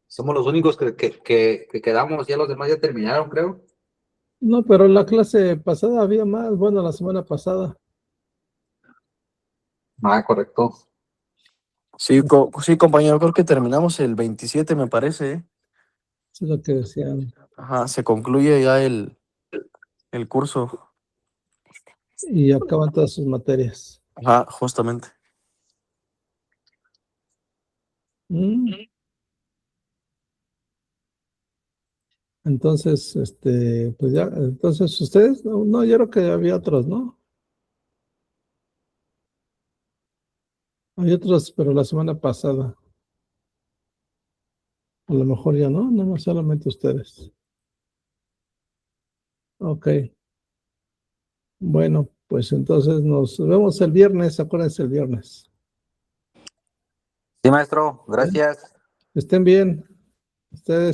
Somos los únicos que quedamos. Ya los demás ya terminaron, creo. No, pero la clase pasada había más. Bueno, la semana pasada. Ah, correcto. Sí, sí, compañero, creo que terminamos el 27, me parece, ¿eh? Eso es lo que decían. Ajá, se concluye ya el curso. Y acaban todas sus materias. Ajá, justamente. Entonces, pues ya, entonces ustedes, no, yo creo que había otros, ¿no? Hay otros, pero la semana pasada. A lo mejor ya no, no solamente ustedes. Ok. Bueno, pues entonces nos vemos el viernes, acuérdense el viernes. Sí, maestro, gracias. Estén bien. Ustedes.